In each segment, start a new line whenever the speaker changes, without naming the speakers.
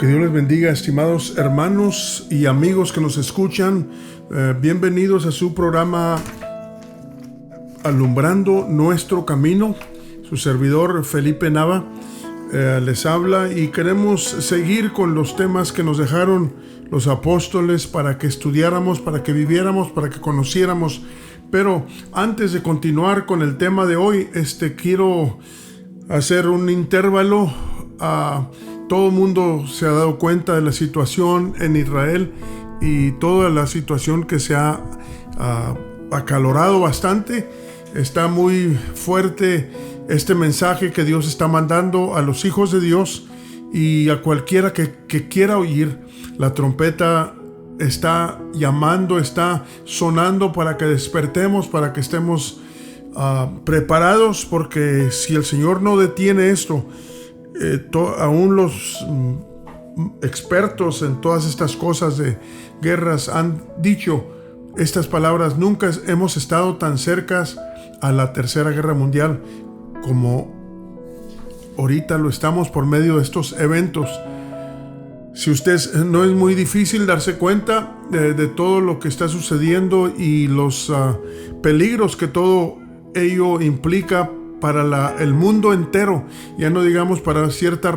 Que Dios les bendiga, estimados hermanos y amigos que nos escuchan. Bienvenidos a su programa Alumbrando Nuestro Camino. Su servidor Felipe Nava les habla y queremos seguir con los temas que nos dejaron los apóstoles para que estudiáramos, para que viviéramos, para que conociéramos. Pero antes de continuar con el tema de hoy, quiero hacer un intervalo. Todo el mundo se ha dado cuenta de la situación en Israel y toda la situación que se ha acalorado bastante. Está muy fuerte este mensaje que Dios está mandando a los hijos de Dios y a cualquiera que quiera oír. La trompeta está llamando, está sonando para que despertemos, para que estemos preparados, porque si el Señor no detiene esto, aún los expertos en todas estas cosas de guerras han dicho estas palabras: nunca hemos estado tan cerca a la Tercera Guerra Mundial como ahorita lo estamos por medio de estos eventos. Si usted no es muy difícil darse cuenta de todo lo que está sucediendo y los peligros que todo ello implica para el mundo entero, ya no digamos para cierta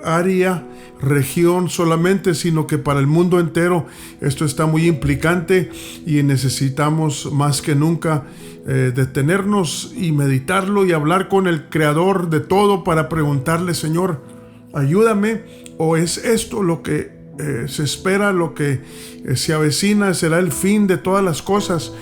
área, región solamente, sino que para el mundo entero. Esto está muy implicante y necesitamos más que nunca detenernos y meditarlo y hablar con el Creador de todo para preguntarle: Señor, ayúdame, o es esto lo que se espera, lo que se avecina, será el fin de todas las cosas.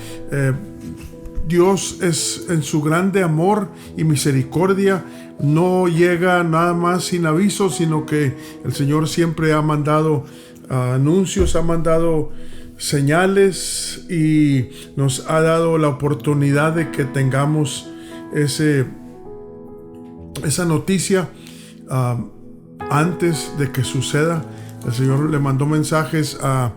Dios es, en su grande amor y misericordia, no llega nada más sin aviso, sino que el Señor siempre ha mandado anuncios, ha mandado señales y nos ha dado la oportunidad de que tengamos esa noticia antes de que suceda. El Señor le mandó mensajes a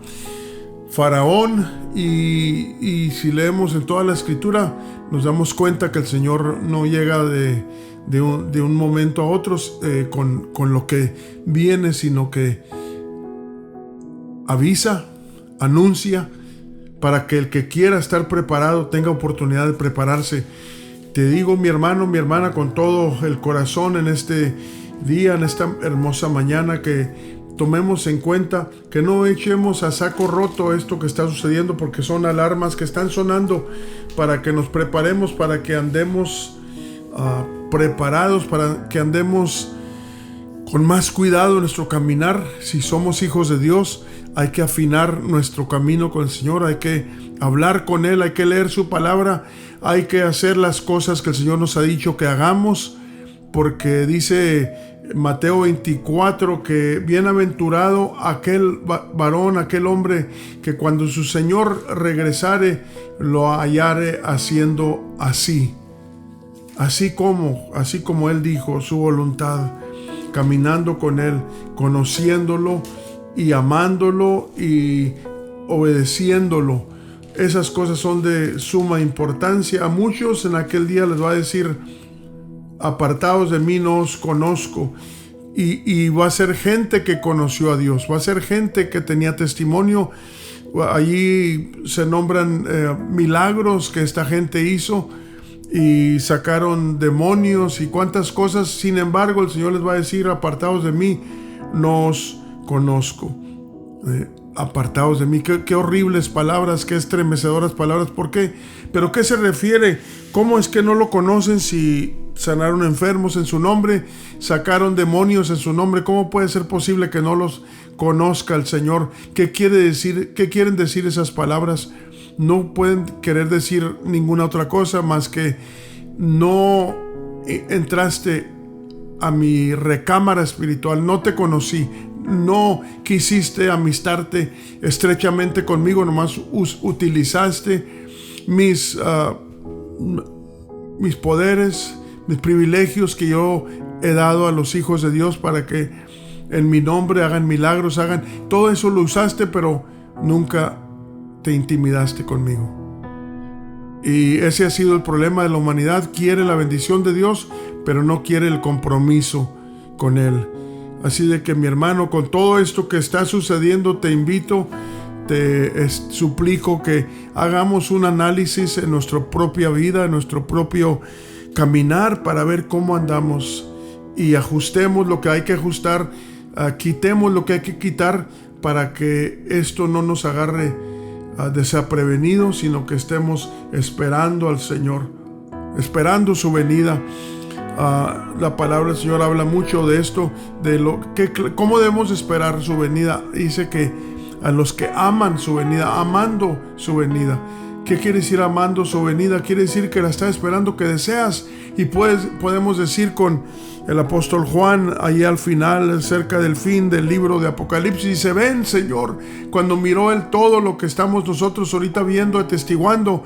Faraón y si leemos en toda la escritura nos damos cuenta que el Señor no llega de un momento a otro con lo que viene, sino que avisa, anuncia, para que el que quiera estar preparado tenga oportunidad de prepararse. Te digo, mi hermano, mi hermana, con todo el corazón en este día, en esta hermosa mañana, que tomemos en cuenta, que no echemos a saco roto esto que está sucediendo, porque son alarmas que están sonando para que nos preparemos, para que andemos preparados, para que andemos con más cuidado en nuestro caminar. Si somos hijos de Dios, hay que afinar nuestro camino con el Señor, hay que hablar con Él, hay que leer su palabra, hay que hacer las cosas que el Señor nos ha dicho que hagamos, porque dice Mateo 24 que bienaventurado aquel varón, aquel hombre, que cuando su Señor regresare lo hallare haciendo así como Él dijo, su voluntad, caminando con Él, conociéndolo y amándolo y obedeciéndolo. Esas cosas son de suma importancia. A muchos en aquel día les va a decir: apartados de mí, no os conozco. Y va a ser gente que conoció a Dios, va a ser gente que tenía testimonio. Allí se nombran milagros que esta gente hizo y sacaron demonios y cuantas cosas. Sin embargo, el Señor les va a decir: apartados de mí, no os conozco. Apartados de mí. Qué horribles palabras, qué estremecedoras palabras. ¿Por qué? ¿Pero qué se refiere? ¿Cómo es que no lo conocen si sanaron enfermos en su nombre, sacaron demonios en su nombre? ¿Cómo puede ser posible que no los conozca el Señor? ¿Qué quiere decir? ¿Qué quieren decir esas palabras? No pueden querer decir ninguna otra cosa más que: no entraste a mi recámara espiritual, no te conocí, no quisiste amistarte estrechamente conmigo, nomás utilizaste mis poderes, mis privilegios que yo he dado a los hijos de Dios para que en mi nombre hagan milagros, todo eso lo usaste, pero nunca te intimidaste conmigo. Y ese ha sido el problema de la humanidad. Quiere la bendición de Dios, pero no quiere el compromiso con Él. Así de que, mi hermano, con todo esto que está sucediendo, te invito, te suplico que hagamos un análisis en nuestra propia vida, en nuestro propio caminar, para ver cómo andamos y ajustemos lo que hay que ajustar, quitemos lo que hay que quitar, para que esto no nos agarre desaprevenidos, sino que estemos esperando al Señor, esperando su venida. La palabra del Señor habla mucho de esto, de cómo debemos esperar su venida. Dice que a los que aman su venida, amando su venida. ¿Qué quiere decir amando su venida? Quiere decir que la estás esperando, que deseas. Y podemos decir con el apóstol Juan, ahí al final, cerca del fin del libro de Apocalipsis, dice: ven, Señor. Cuando miró él todo lo que estamos nosotros ahorita viendo, atestiguando,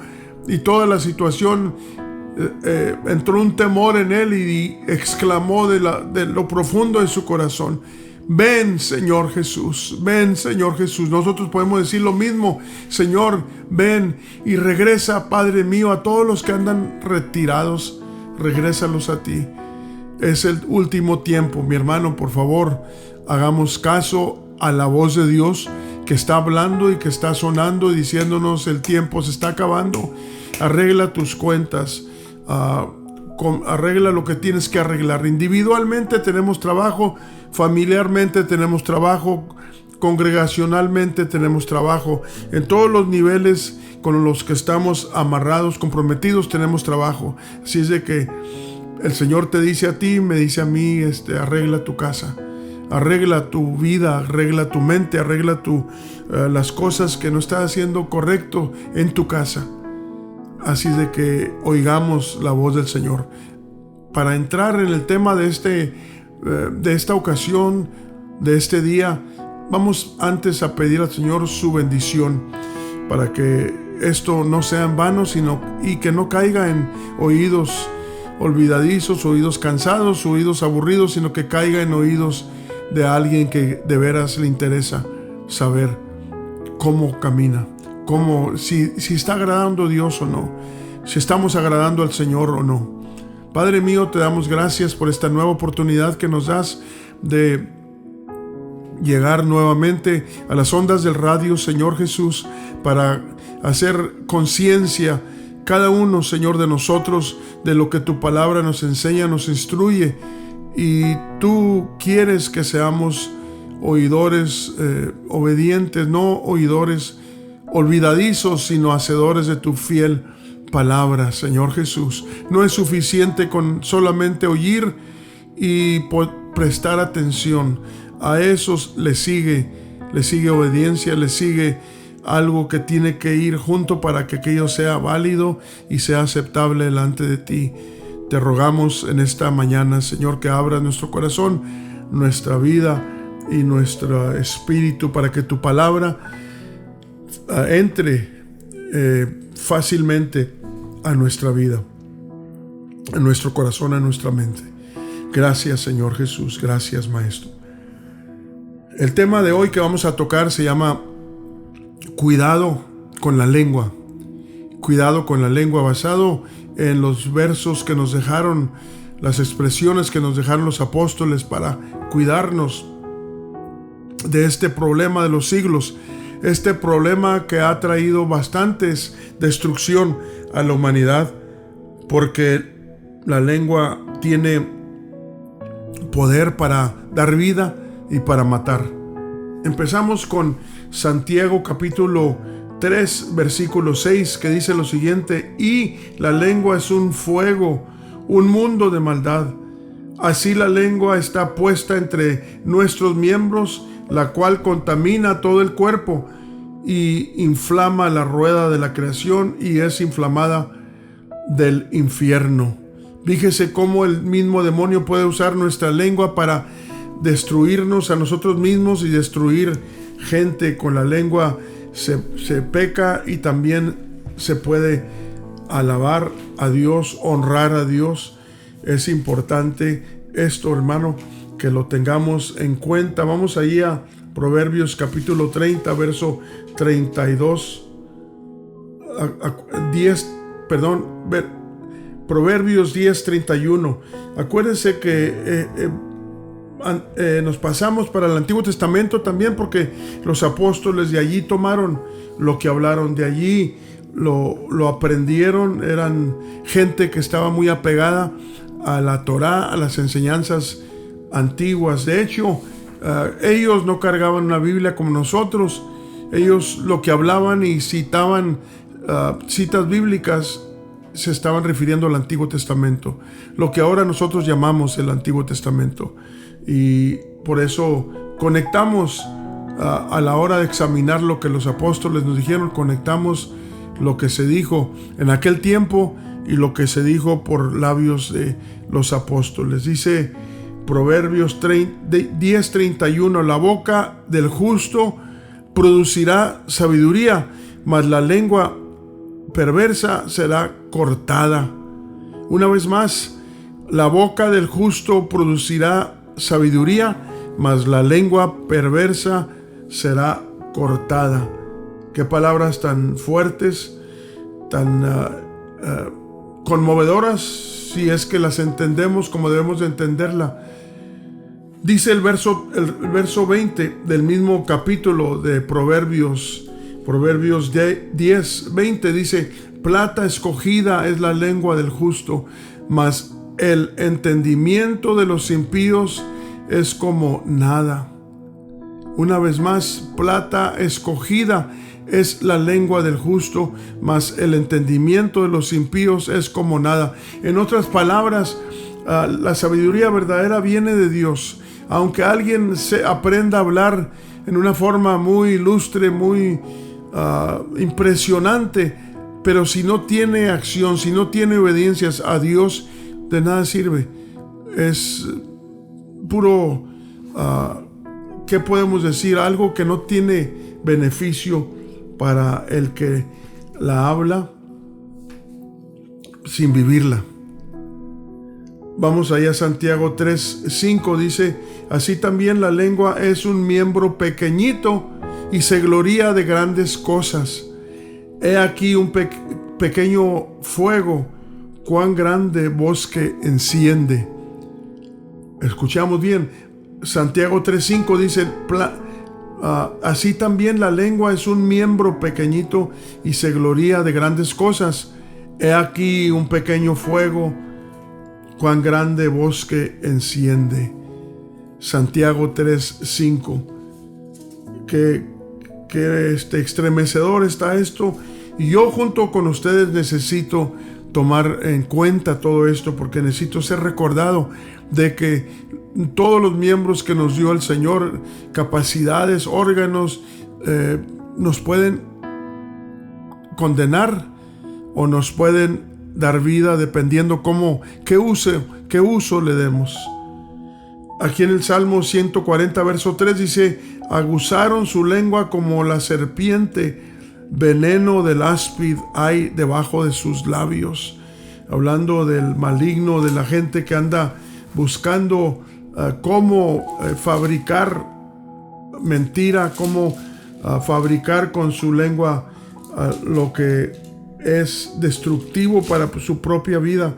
y toda la situación, entró un temor en él y exclamó de lo profundo de su corazón: ven, Señor Jesús, ven, Señor Jesús. Nosotros podemos decir lo mismo: Señor, ven y regresa, Padre mío, a todos los que andan retirados, regrésalos a ti. Es el último tiempo, mi hermano. Por favor, hagamos caso a la voz de Dios que está hablando y que está sonando y diciéndonos: el tiempo se está acabando. Arregla tus cuentas, arregla lo que tienes que arreglar. Individualmente tenemos trabajo, familiarmente tenemos trabajo, congregacionalmente tenemos trabajo. En todos los niveles con los que estamos amarrados, comprometidos, tenemos trabajo. Así es de que el Señor te dice a ti, me dice a mí: arregla tu casa, arregla tu vida, arregla tu mente, arregla las cosas que no estás haciendo correcto en tu casa. Así de que oigamos la voz del Señor. Para entrar en el tema de esta ocasión, de este día, vamos antes a pedir al Señor su bendición, para que esto no sea en vano, y que no caiga en oídos olvidadizos, oídos cansados, oídos aburridos, sino que caiga en oídos de alguien que de veras le interesa saber cómo camina, si está agradando a Dios o no, si estamos agradando al Señor o no. Padre mío, te damos gracias por esta nueva oportunidad que nos das de llegar nuevamente a las ondas del radio, Señor Jesús, para hacer conciencia cada uno, Señor, de nosotros, de lo que tu palabra nos enseña, nos instruye. Y tú quieres que seamos oidores obedientes, no oidores olvidadizos, sino hacedores de tu fiel palabra, Señor Jesús. No es suficiente con solamente oír y prestar atención. A esos le sigue obediencia, le sigue algo que tiene que ir junto para que aquello sea válido y sea aceptable delante de ti. Te rogamos en esta mañana, Señor, que abras nuestro corazón, nuestra vida y nuestro espíritu, para que tu palabra entre fácilmente a nuestra vida, a nuestro corazón, a nuestra mente. Gracias, Señor Jesús. Gracias, Maestro. El tema de hoy que vamos a tocar se llama cuidado con la lengua. Cuidado con la lengua, basado en los versos que nos dejaron, las expresiones que nos dejaron los apóstoles para cuidarnos de este problema de los siglos. Este problema que ha traído bastantes destrucción a la humanidad, porque la lengua tiene poder para dar vida y para matar. Empezamos con Santiago capítulo 3 versículo 6, que dice lo siguiente: y la lengua es un fuego, un mundo de maldad. Así la lengua está puesta entre nuestros miembros, la cual contamina todo el cuerpo y inflama la rueda de la creación, y es inflamada del infierno. Fíjese cómo el mismo demonio puede usar nuestra lengua para destruirnos a nosotros mismos y destruir gente. Con la lengua se peca, y también se puede alabar a Dios, honrar a Dios. Es importante esto, hermano, que lo tengamos en cuenta. Vamos ahí a Proverbios capítulo 30, verso 32, Proverbios 10, 31. Acuérdense que nos pasamos para el Antiguo Testamento también, porque los apóstoles de allí tomaron lo que hablaron de allí, lo aprendieron. Eran gente que estaba muy apegada a la Torá, a las enseñanzas antiguas. De hecho, ellos no cargaban una Biblia como nosotros. Ellos lo que hablaban y citaban citas bíblicas se estaban refiriendo al Antiguo Testamento, lo que ahora nosotros llamamos el Antiguo Testamento. Y por eso conectamos a la hora de examinar lo que los apóstoles nos dijeron, conectamos lo que se dijo en aquel tiempo y lo que se dijo por labios de los apóstoles. Dice Proverbios 10:31, la boca del justo producirá sabiduría, mas la lengua perversa será cortada. Una vez más, la boca del justo producirá sabiduría, mas la lengua perversa será cortada. Qué palabras tan fuertes, tan conmovedoras, si es que las entendemos como debemos de entenderla. Dice el verso 20 del mismo capítulo de Proverbios 10:20, dice: plata escogida es la lengua del justo, mas el entendimiento de los impíos es como nada. Una vez más, plata escogida es la lengua del justo, mas el entendimiento de los impíos es como nada. En otras palabras, la sabiduría verdadera viene de Dios. Aunque alguien se aprenda a hablar en una forma muy ilustre, muy impresionante, pero si no tiene acción, si no tiene obediencias a Dios, de nada sirve. Es puro, ¿qué podemos decir? Algo que no tiene beneficio para el que la habla sin vivirla. Vamos allá a Santiago 3:5, dice: así también la lengua es un miembro pequeñito y se gloría de grandes cosas. He aquí un pequeño fuego, cuán grande bosque enciende. Escuchamos bien, Santiago 3:5 dice: así también la lengua es un miembro pequeñito y se gloría de grandes cosas. He aquí un pequeño fuego, cuán grande bosque enciende. Santiago 3:5. Qué estremecedor está esto. Y yo junto con ustedes necesito tomar en cuenta todo esto, porque necesito ser recordado de que todos los miembros que nos dio el Señor, capacidades, órganos, nos pueden condenar o nos pueden dar vida dependiendo qué uso le demos. Aquí en el Salmo 140 verso 3 dice: aguzaron su lengua como la serpiente, veneno del áspid hay debajo de sus labios. Hablando del maligno, de la gente que anda buscando cómo fabricar mentira, cómo fabricar con su lengua lo que es destructivo para su propia vida.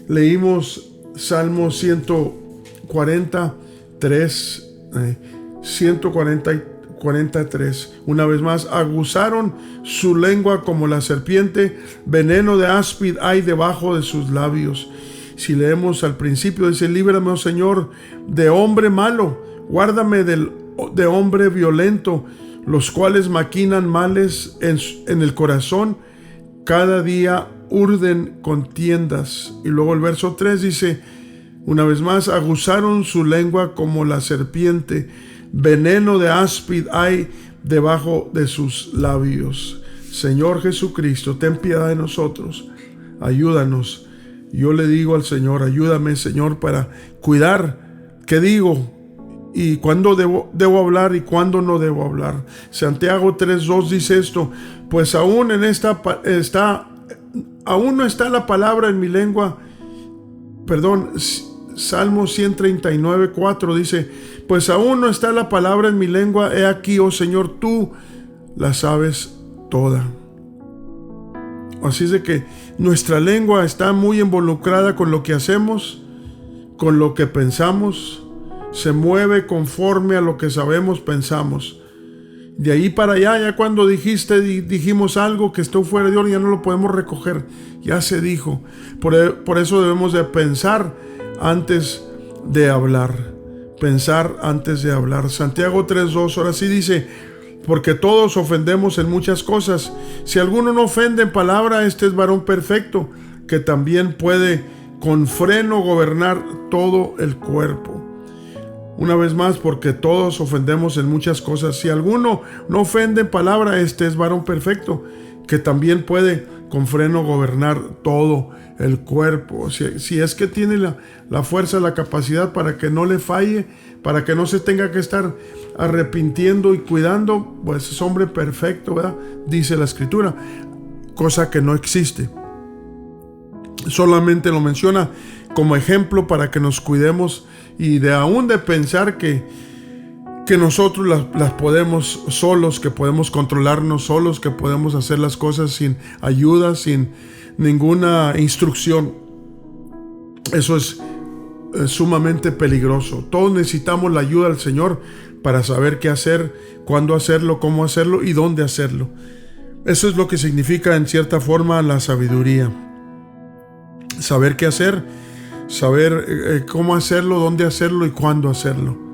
Leímos Salmo 143. Una vez más: aguzaron su lengua como la serpiente, veneno de áspid hay debajo de sus labios. Si leemos al principio, dice: líbrame, oh Señor, de hombre malo, guárdame de hombre violento, los cuales maquinan males en el corazón, cada día urden contiendas. Y luego el verso 3 dice una vez más: aguzaron su lengua como la serpiente, veneno de áspid hay debajo de sus labios. Señor Jesucristo, ten piedad de nosotros, ayúdanos. Yo le digo al Señor: ayúdame, Señor, para cuidar qué digo y cuándo debo hablar y cuándo no debo hablar. Santiago 3:2 dice esto: pues aún no está la palabra en mi lengua. Salmo 139:4 dice: pues aún no está la palabra en mi lengua, he aquí, oh Señor, tú la sabes toda. Así es de que nuestra lengua está muy involucrada con lo que hacemos, con lo que pensamos, se mueve conforme a lo que sabemos, pensamos. De ahí para allá, ya cuando dijimos algo que estuvo fuera de orden, ya no lo podemos recoger, ya se dijo. Por eso debemos de pensar antes de hablar. Pensar antes de hablar. Santiago 3:2, ahora sí dice: porque todos ofendemos en muchas cosas. Si alguno no ofende en palabra, este es varón perfecto, que también puede con freno gobernar todo el cuerpo. Una vez más, porque todos ofendemos en muchas cosas. Si alguno no ofende en palabra, este es varón perfecto, que también puede con freno gobernar todo el cuerpo. Si es que tiene la fuerza, la capacidad para que no le falle, para que no se tenga que estar arrepintiendo y cuidando, pues es hombre perfecto, ¿verdad? Dice la Escritura, cosa que no existe. Solamente lo menciona como ejemplo para que nos cuidemos y aún de pensar que nosotros las podemos solos, que podemos controlarnos solos, que podemos hacer las cosas sin ayuda, sin ninguna instrucción. Eso es sumamente peligroso. Todos necesitamos la ayuda del Señor para saber qué hacer, cuándo hacerlo, cómo hacerlo y dónde hacerlo. Eso es lo que significa en cierta forma la sabiduría. Saber qué hacer, saber cómo hacerlo, dónde hacerlo y cuándo hacerlo.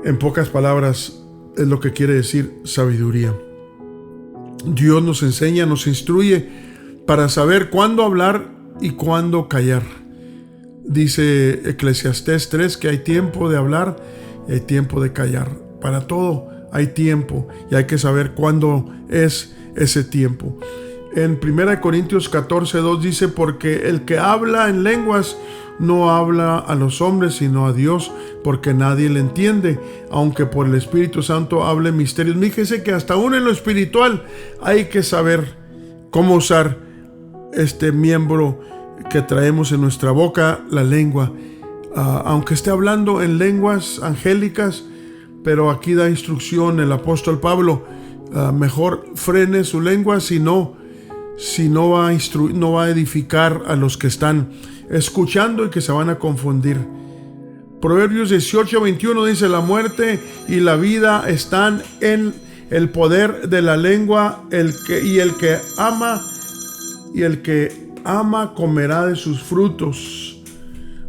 En pocas palabras es lo que quiere decir sabiduría. Dios nos enseña, nos instruye para saber cuándo hablar y cuándo callar. Dice Eclesiastés 3 que hay tiempo de hablar y hay tiempo de callar. Para todo hay tiempo y hay que saber cuándo es ese tiempo. En 1 Corintios 14:2 dice: porque el que habla en lenguas no habla a los hombres sino a Dios, porque nadie le entiende, aunque por el Espíritu Santo hable misterios. Fíjese que hasta aún en lo espiritual hay que saber cómo usar este miembro que traemos en nuestra boca, la lengua. Aunque esté hablando en lenguas angélicas, pero aquí da instrucción el apóstol Pablo, mejor frene su lengua, si no va a edificar a los que están escuchando y que se van a confundir. Proverbios 18:21 dice: la muerte y la vida están en el poder de la lengua, el que ama comerá de sus frutos.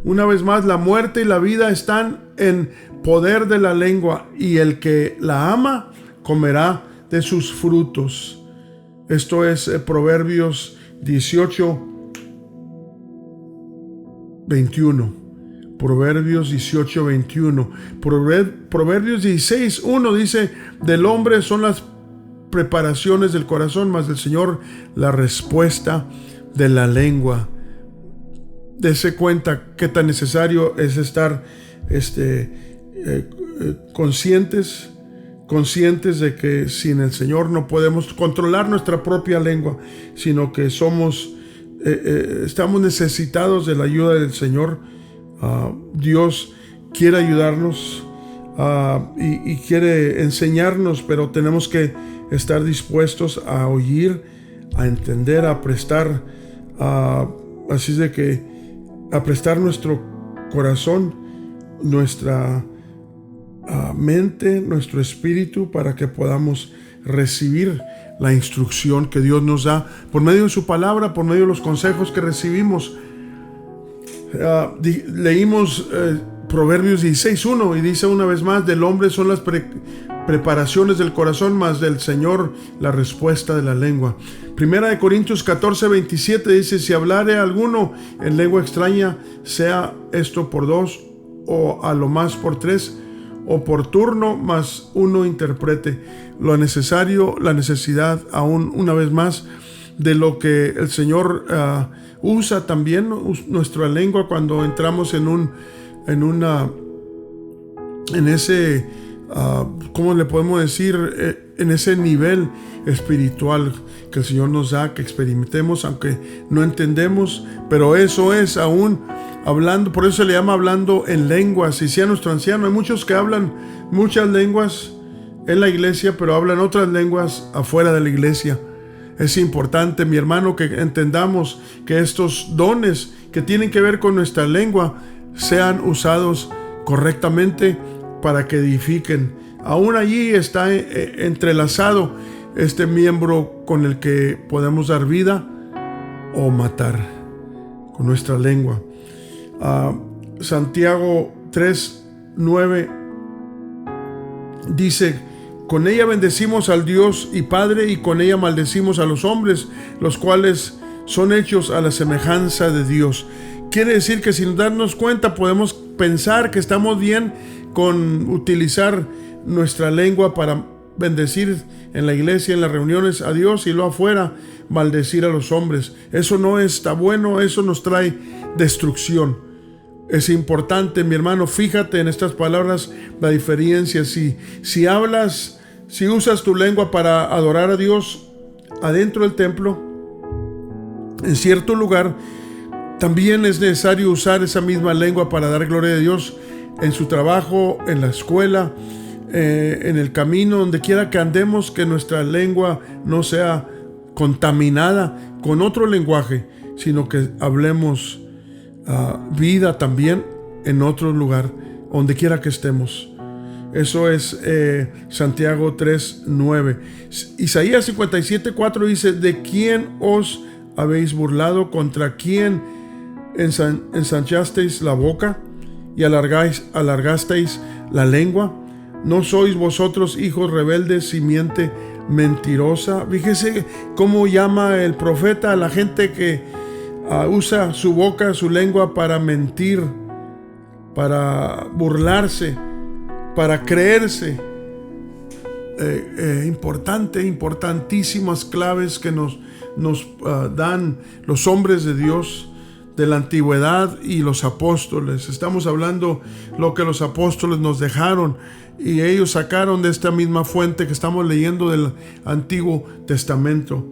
Una vez más, la muerte y la vida están en poder de la lengua, y el que la ama comerá de sus frutos. Esto es Proverbios 18:21. Proverbios 18:21. Proverbios 16:1 dice: del hombre son las preparaciones del corazón, mas del Señor la respuesta de la lengua. Dese cuenta qué tan necesario es estar conscientes de que sin el Señor no podemos controlar nuestra propia lengua, sino que estamos necesitados de la ayuda del Señor. Dios quiere ayudarnos y quiere enseñarnos, pero tenemos que estar dispuestos a oír, a entender, a prestar, así es de que a prestar nuestro corazón, nuestra mente, nuestro espíritu, para que podamos recibir la instrucción que Dios nos da por medio de su palabra, por medio de los consejos que recibimos. Leímos Proverbios 16:1 y dice una vez más: del hombre son las preparaciones del corazón, mas del Señor la respuesta de la lengua. 1 Corintios 14:27 dice: si hablare alguno en lengua extraña, sea esto por 2 o a lo más por 3 o por turno, mas uno interprete. Lo necesario, la necesidad aún una vez más de lo que el Señor usa también nuestra lengua cuando entramos en ese ¿cómo le podemos decir? En ese nivel espiritual que el Señor nos da, que experimentemos, aunque no entendemos, pero eso es aún hablando. Por eso se le llama hablando en lenguas. Y sea nuestro anciano, hay muchos que hablan muchas lenguas en la iglesia, pero hablan otras lenguas afuera de la iglesia. Es importante, mi hermano, que entendamos que estos dones que tienen que ver con nuestra lengua sean usados correctamente para que edifiquen. Aún allí está entrelazado este miembro con el que podemos dar vida o matar con nuestra lengua. Santiago 3:9 dice: con ella bendecimos al Dios y Padre, y con ella maldecimos a los hombres, los cuales son hechos a la semejanza de Dios. Quiere decir que sin darnos cuenta podemos pensar que estamos bien con utilizar nuestra lengua para bendecir en la iglesia, en las reuniones a Dios, y luego afuera maldecir a los hombres. Eso no está bueno, eso nos trae destrucción. Es importante, mi hermano, fíjate en estas palabras la diferencia. Si usas tu lengua para adorar a Dios adentro del templo, en cierto lugar, también es necesario usar esa misma lengua para dar gloria a Dios en su trabajo, en la escuela, en el camino, donde quiera que andemos, que nuestra lengua no sea contaminada con otro lenguaje, sino que hablemos vida también en otro lugar, donde quiera que estemos. Eso es Santiago 3:9. Isaías 57:4 dice: ¿de quién os habéis burlado? ¿Contra quién ensanchasteis la boca y alargasteis la lengua? ¿No sois vosotros hijos rebeldes, simiente mentirosa? Fíjese cómo llama el profeta a la gente que usa su boca, su lengua para mentir, para burlarse, para creerse. Importantísimas claves que nos dan los hombres de Dios de la antigüedad y los apóstoles. Estamos hablando lo que los apóstoles nos dejaron, y ellos sacaron de esta misma fuente que estamos leyendo del Antiguo Testamento.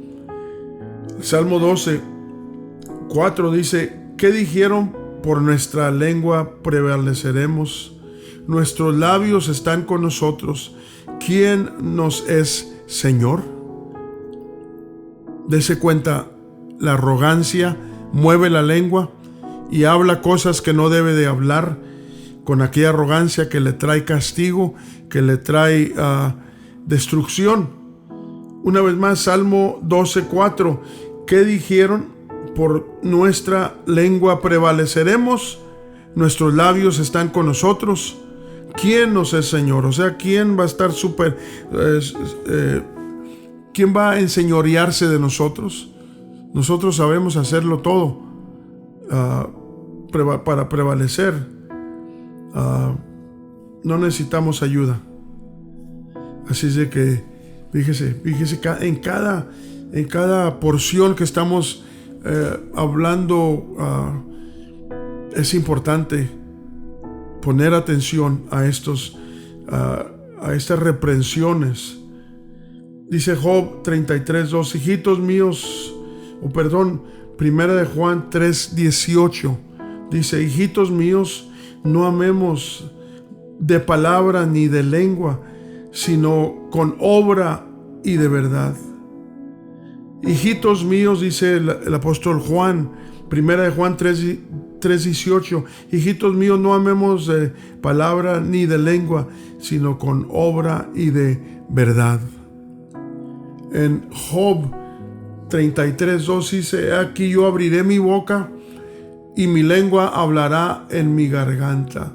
Salmo 12:4 dice: ¿qué dijeron? Por nuestra lengua prevaleceremos, nuestros labios están con nosotros. ¿Quién nos es Señor? Dese cuenta, la arrogancia mueve la lengua y habla cosas que no debe de hablar, con aquella arrogancia que le trae castigo, que le trae destrucción. Una vez más, Salmo 12:4: ¿qué dijeron? Por nuestra lengua prevaleceremos, nuestros labios están con nosotros. ¿Quién nos es Señor? O sea, ¿quién va a estar quién va a enseñorearse de nosotros? Nosotros sabemos hacerlo todo para prevalecer. No necesitamos ayuda. Así es de que fíjese en cada porción que estamos hablando, es importante poner atención a estas reprensiones. Dice Job 33:2: hijitos míos, Primera de Juan 3:18 dice: hijitos míos, no amemos de palabra ni de lengua, sino con obra y de verdad. Hijitos míos, dice el apóstol Juan, Primera de Juan 3:18: hijitos míos, no amemos de palabra ni de lengua, sino con obra y de verdad. En Job 33:2 dice: aquí yo abriré mi boca y mi lengua hablará en mi garganta.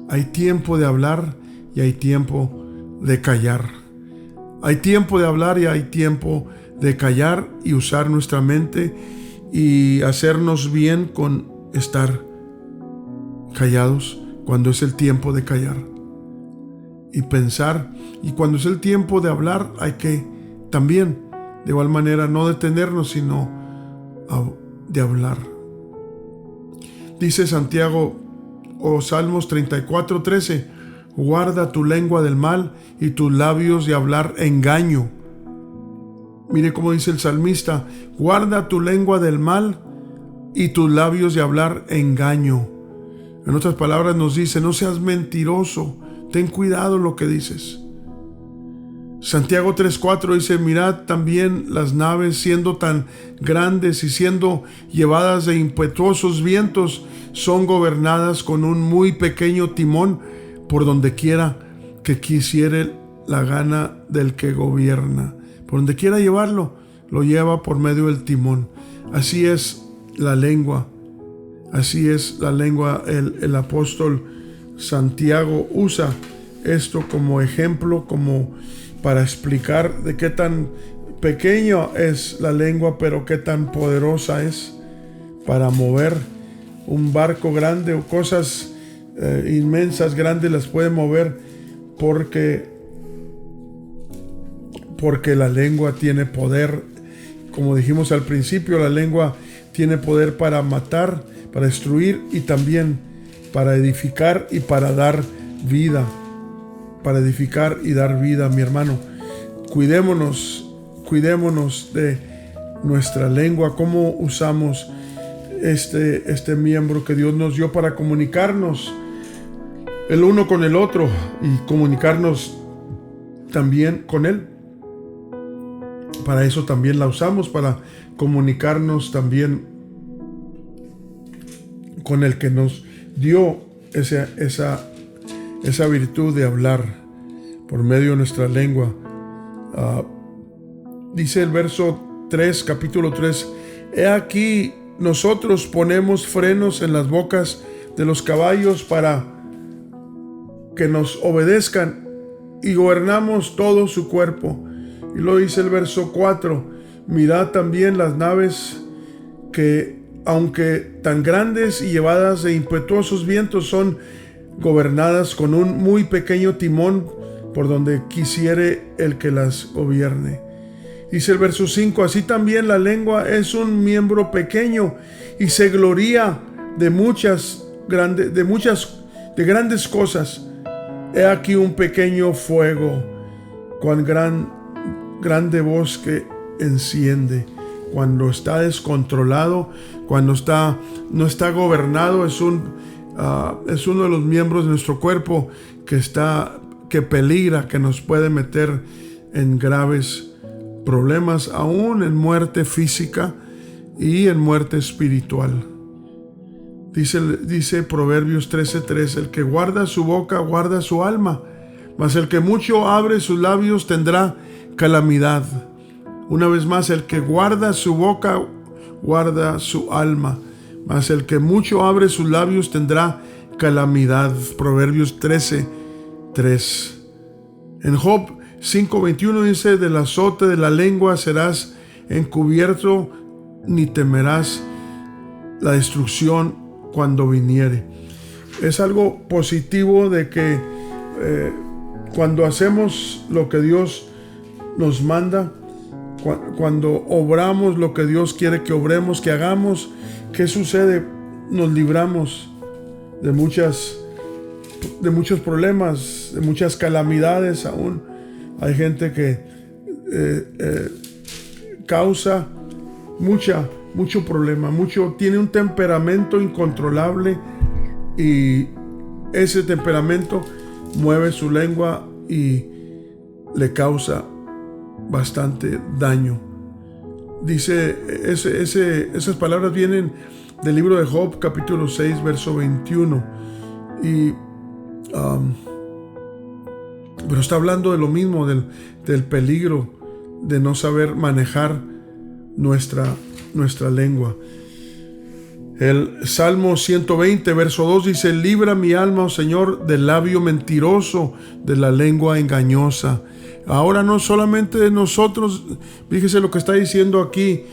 Hay tiempo de hablar y hay tiempo de callar. Hay tiempo de hablar y hay tiempo de callar, y usar nuestra mente y hacernos bien con estar callados cuando es el tiempo de callar, y pensar, y cuando es el tiempo de hablar hay que también de igual manera no detenernos, sino de hablar. Dice Santiago o Salmos 34:13: guarda tu lengua del mal y tus labios de hablar engaño. Mire cómo dice el salmista: guarda tu lengua del mal y tus labios de hablar engaño. En otras palabras nos dice: no seas mentiroso, ten cuidado lo que dices. Santiago 3:4 dice: mirad también las naves, siendo tan grandes y siendo llevadas de impetuosos vientos, son gobernadas con un muy pequeño timón, por donde quiera que quisiere la gana del que gobierna. Por donde quiera llevarlo, lo lleva por medio del timón. Así es la lengua. Así es la lengua. El apóstol Santiago usa esto como ejemplo, como para explicar de qué tan pequeña es la lengua, pero qué tan poderosa es para mover un barco grande o cosas inmensas, grandes, las puede mover porque la lengua tiene poder. Como dijimos al principio, la lengua tiene poder para matar, para destruir y también para edificar y para dar vida. Para edificar y dar vida, mi hermano. Cuidémonos de nuestra lengua, cómo usamos este miembro que Dios nos dio para comunicarnos el uno con el otro y comunicarnos también con Él. Para eso también la usamos, para comunicarnos también con el que nos dio esa virtud de hablar por medio de nuestra lengua. Dice el verso 3, capítulo 3: he aquí, nosotros ponemos frenos en las bocas de los caballos para que nos obedezcan, y gobernamos todo su cuerpo. Y lo dice el verso 4: mirad también las naves, que aunque tan grandes y llevadas de impetuosos vientos, son gobernadas con un muy pequeño timón, por donde quisiere el que las gobierne. Dice el verso 5: así también la lengua es un miembro pequeño y se gloría de grandes cosas. He aquí un pequeño fuego, cuán grande bosque enciende. Cuando está descontrolado, cuando no está gobernado, es uno de los miembros de nuestro cuerpo que peligra, que nos puede meter en graves problemas, aún en muerte física y en muerte espiritual. Dice Proverbios 13:3: el que guarda su boca guarda su alma, mas el que mucho abre sus labios tendrá calamidad. Una vez más, el que guarda su boca guarda su alma, mas el que mucho abre sus labios tendrá calamidad. Proverbios 13:3. En Job 5:21 dice: del azote de la lengua serás encubierto, ni temerás la destrucción cuando viniere. Es algo positivo de que cuando hacemos lo que Dios nos manda, cuando obramos lo que Dios quiere que obremos, que hagamos, ¿qué sucede? Nos libramos de muchos problemas, de muchas calamidades. Aún hay gente que causa mucho problema, tiene un temperamento incontrolable, y ese temperamento mueve su lengua y le causa bastante daño. Dice, esas palabras vienen del libro de Job, capítulo 6, verso 21. Pero está hablando de lo mismo, del peligro de no saber manejar nuestra lengua. El Salmo 120, verso 2 dice: libra mi alma, oh Señor, del labio mentiroso, de la lengua engañosa. Ahora no solamente de nosotros, fíjese lo que está diciendo aquí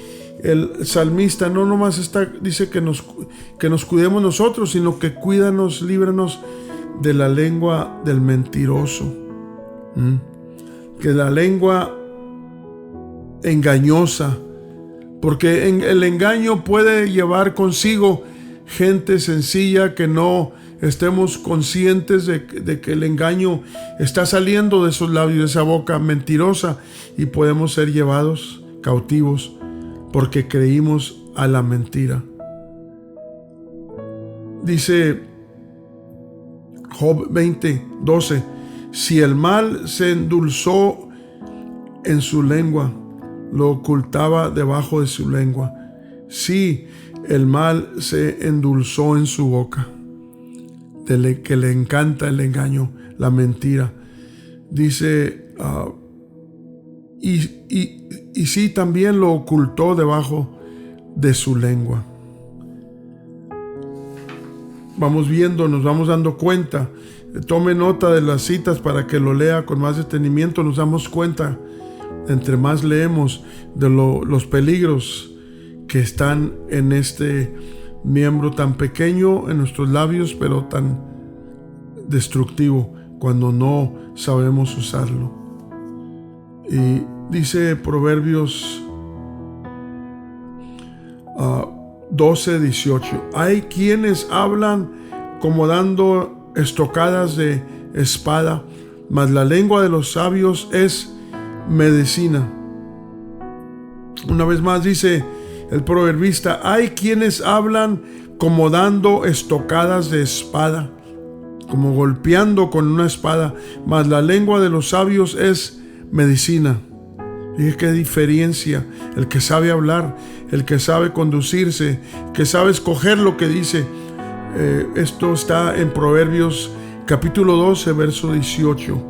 el salmista, no nomás dice que nos cuidemos nosotros, sino que cuídanos, líbranos de la lengua del mentiroso. Que la lengua engañosa, porque el engaño puede llevar consigo gente sencilla que no estemos conscientes de que el engaño está saliendo de esos labios, de esa boca mentirosa, y podemos ser llevados cautivos porque creímos a la mentira. Dice Job 20:12: si el mal se endulzó en su lengua, lo ocultaba debajo de su lengua. Sí, el mal se endulzó en su boca, que le encanta el engaño, la mentira. Dice, y sí, también lo ocultó debajo de su lengua. Vamos viendo, nos vamos dando cuenta. Tome nota de las citas para que lo lea con más detenimiento. Nos damos cuenta, entre más leemos, de los peligros que están en este miembro tan pequeño en nuestros labios, pero tan destructivo cuando no sabemos usarlo. Y dice Proverbios 12:18: hay quienes hablan como dando estocadas de espada, mas la lengua de los sabios es medicina. Una vez más dice el proverbista: hay quienes hablan como dando estocadas de espada, como golpeando con una espada, mas la lengua de los sabios es medicina. Fíjate qué diferencia. El que sabe hablar, el que sabe conducirse, que sabe escoger lo que dice. Esto está en Proverbios capítulo 12, verso 18.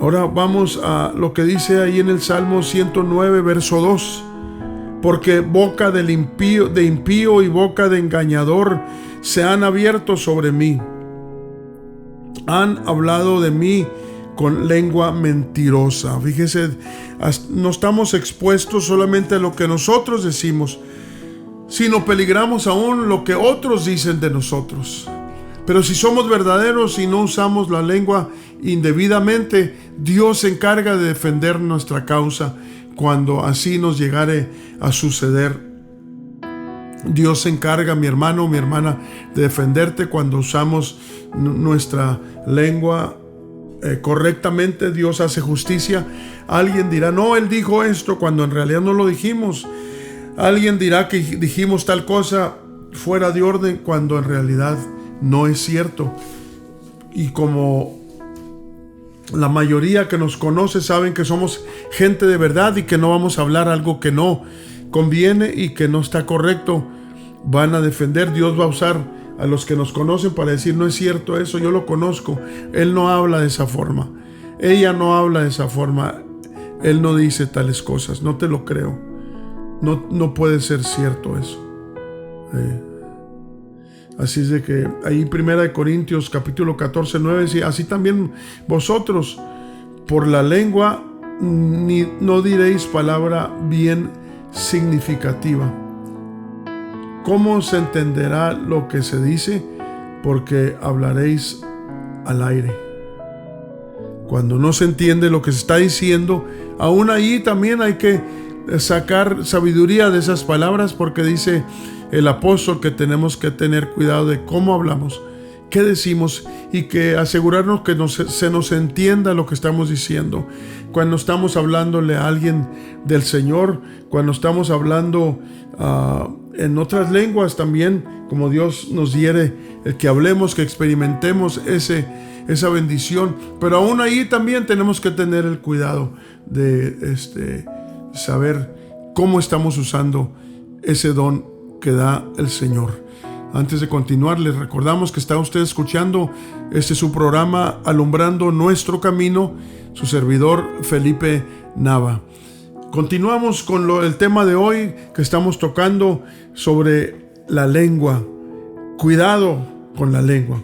Ahora vamos a lo que dice ahí en el Salmo 109, verso 2. Porque boca de impío y boca de engañador se han abierto sobre mí. Han hablado de mí con lengua mentirosa. Fíjese, no estamos expuestos solamente a lo que nosotros decimos, sino peligramos aún lo que otros dicen de nosotros. Pero si somos verdaderos y no usamos la lengua indebidamente, Dios se encarga de defender nuestra causa cuando así nos llegare a suceder. Dios se encarga, mi hermano, mi hermana, de defenderte cuando usamos nuestra lengua correctamente. Dios hace justicia. Alguien dirá: no, él dijo esto, cuando en realidad no lo dijimos. Alguien dirá que dijimos tal cosa fuera de orden, cuando en realidad no es cierto. Y como la mayoría que nos conoce saben que somos gente de verdad y que no vamos a hablar algo que no conviene y que no está correcto, van a defender. Dios va a usar a los que nos conocen para decir: no es cierto eso, yo lo conozco, él no habla de esa forma, ella no habla de esa forma, él no dice tales cosas, no te lo creo, no puede ser cierto eso. Así es de que ahí 1 Corintios capítulo 14, 9 dice: así también vosotros por la lengua no diréis palabra bien significativa. ¿Cómo se entenderá lo que se dice? Porque hablaréis al aire. Cuando no se entiende lo que se está diciendo, aún ahí también hay que sacar sabiduría de esas palabras, porque dice el apóstol que tenemos que tener cuidado de cómo hablamos, qué decimos, y que asegurarnos que se nos entienda lo que estamos diciendo. Cuando estamos hablándole a alguien del Señor, cuando estamos hablando en otras lenguas también, como Dios nos diere, el que hablemos, que experimentemos esa bendición. Pero aún ahí también tenemos que tener el cuidado de saber cómo estamos usando ese don que da el Señor. Antes de continuar, les recordamos que está usted escuchando su programa Alumbrando Nuestro Camino, su servidor Felipe Nava. Continuamos con el tema de hoy que estamos tocando sobre la lengua. Cuidado con la lengua,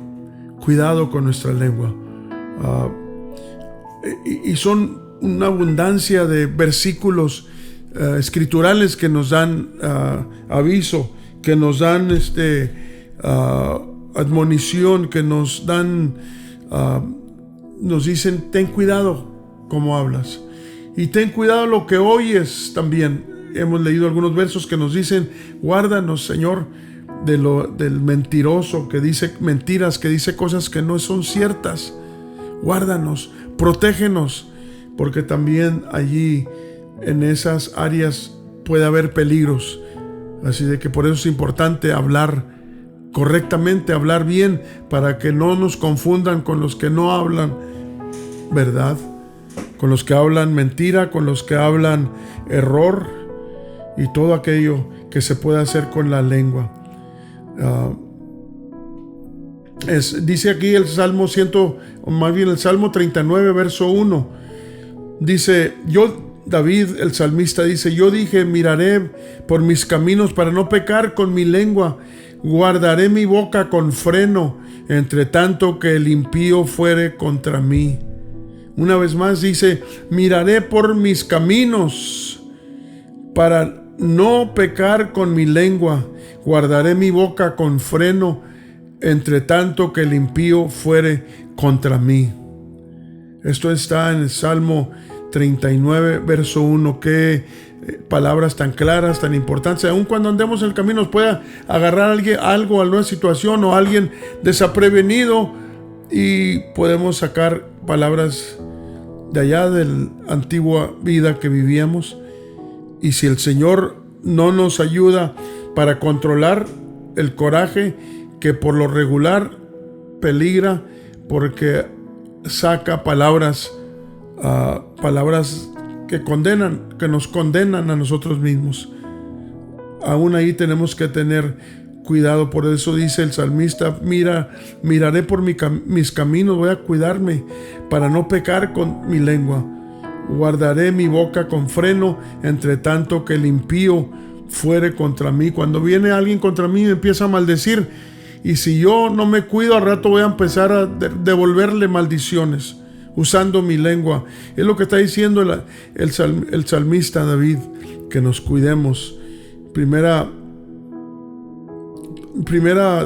cuidado con nuestra lengua. Y son una abundancia de versículos escriturales que nos dan aviso, que nos dan admonición, que nos dan, nos dicen: ten cuidado cómo hablas, y ten cuidado lo que oyes también. Hemos leído algunos versos que nos dicen: guárdanos, Señor, del mentiroso que dice mentiras, que dice cosas que no son ciertas. Guárdanos, protégenos, porque también allí en esas áreas puede haber peligros. Así de que por eso es importante hablar correctamente, hablar bien, para que no nos confundan con los que no hablan verdad. con los que hablan mentira, con los que hablan error y todo aquello que se puede hacer con la lengua. Dice aquí el Salmo el Salmo 39, verso 1. Dice, David, el salmista, dice: yo dije, miraré por mis caminos para no pecar con mi lengua, guardaré mi boca con freno, entre tanto que el impío fuere contra mí. Una vez más dice, miraré por mis caminos para no pecar con mi lengua, guardaré mi boca con freno, entre tanto que el impío fuere contra mí. Esto está en el Salmo 39, verso 1. Qué palabras tan claras, tan importantes. Aun cuando andemos en el camino nos pueda agarrar algo, alguna situación o alguien desaprevenido, y podemos sacar palabras de allá de la antigua vida que vivíamos. Y si el Señor no nos ayuda para controlar el coraje, que por lo regular peligra porque saca palabras que nos condenan a nosotros mismos. Aún ahí tenemos que tener cuidado. Por eso dice el salmista, miraré por mis caminos, voy a cuidarme para no pecar con mi lengua. Guardaré mi boca con freno, entre tanto que el impío fuere contra mí. Cuando viene alguien contra mí me empieza a maldecir, y si yo no me cuido, al rato voy a empezar a devolverle maldiciones usando mi lengua. Es lo que está diciendo el salmista David, que nos cuidemos. Primera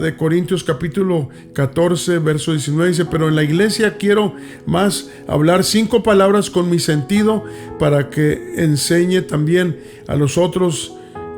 de Corintios capítulo 14, verso 19 dice: pero en la iglesia quiero más hablar 5 palabras con mi sentido, para que enseñe también a los otros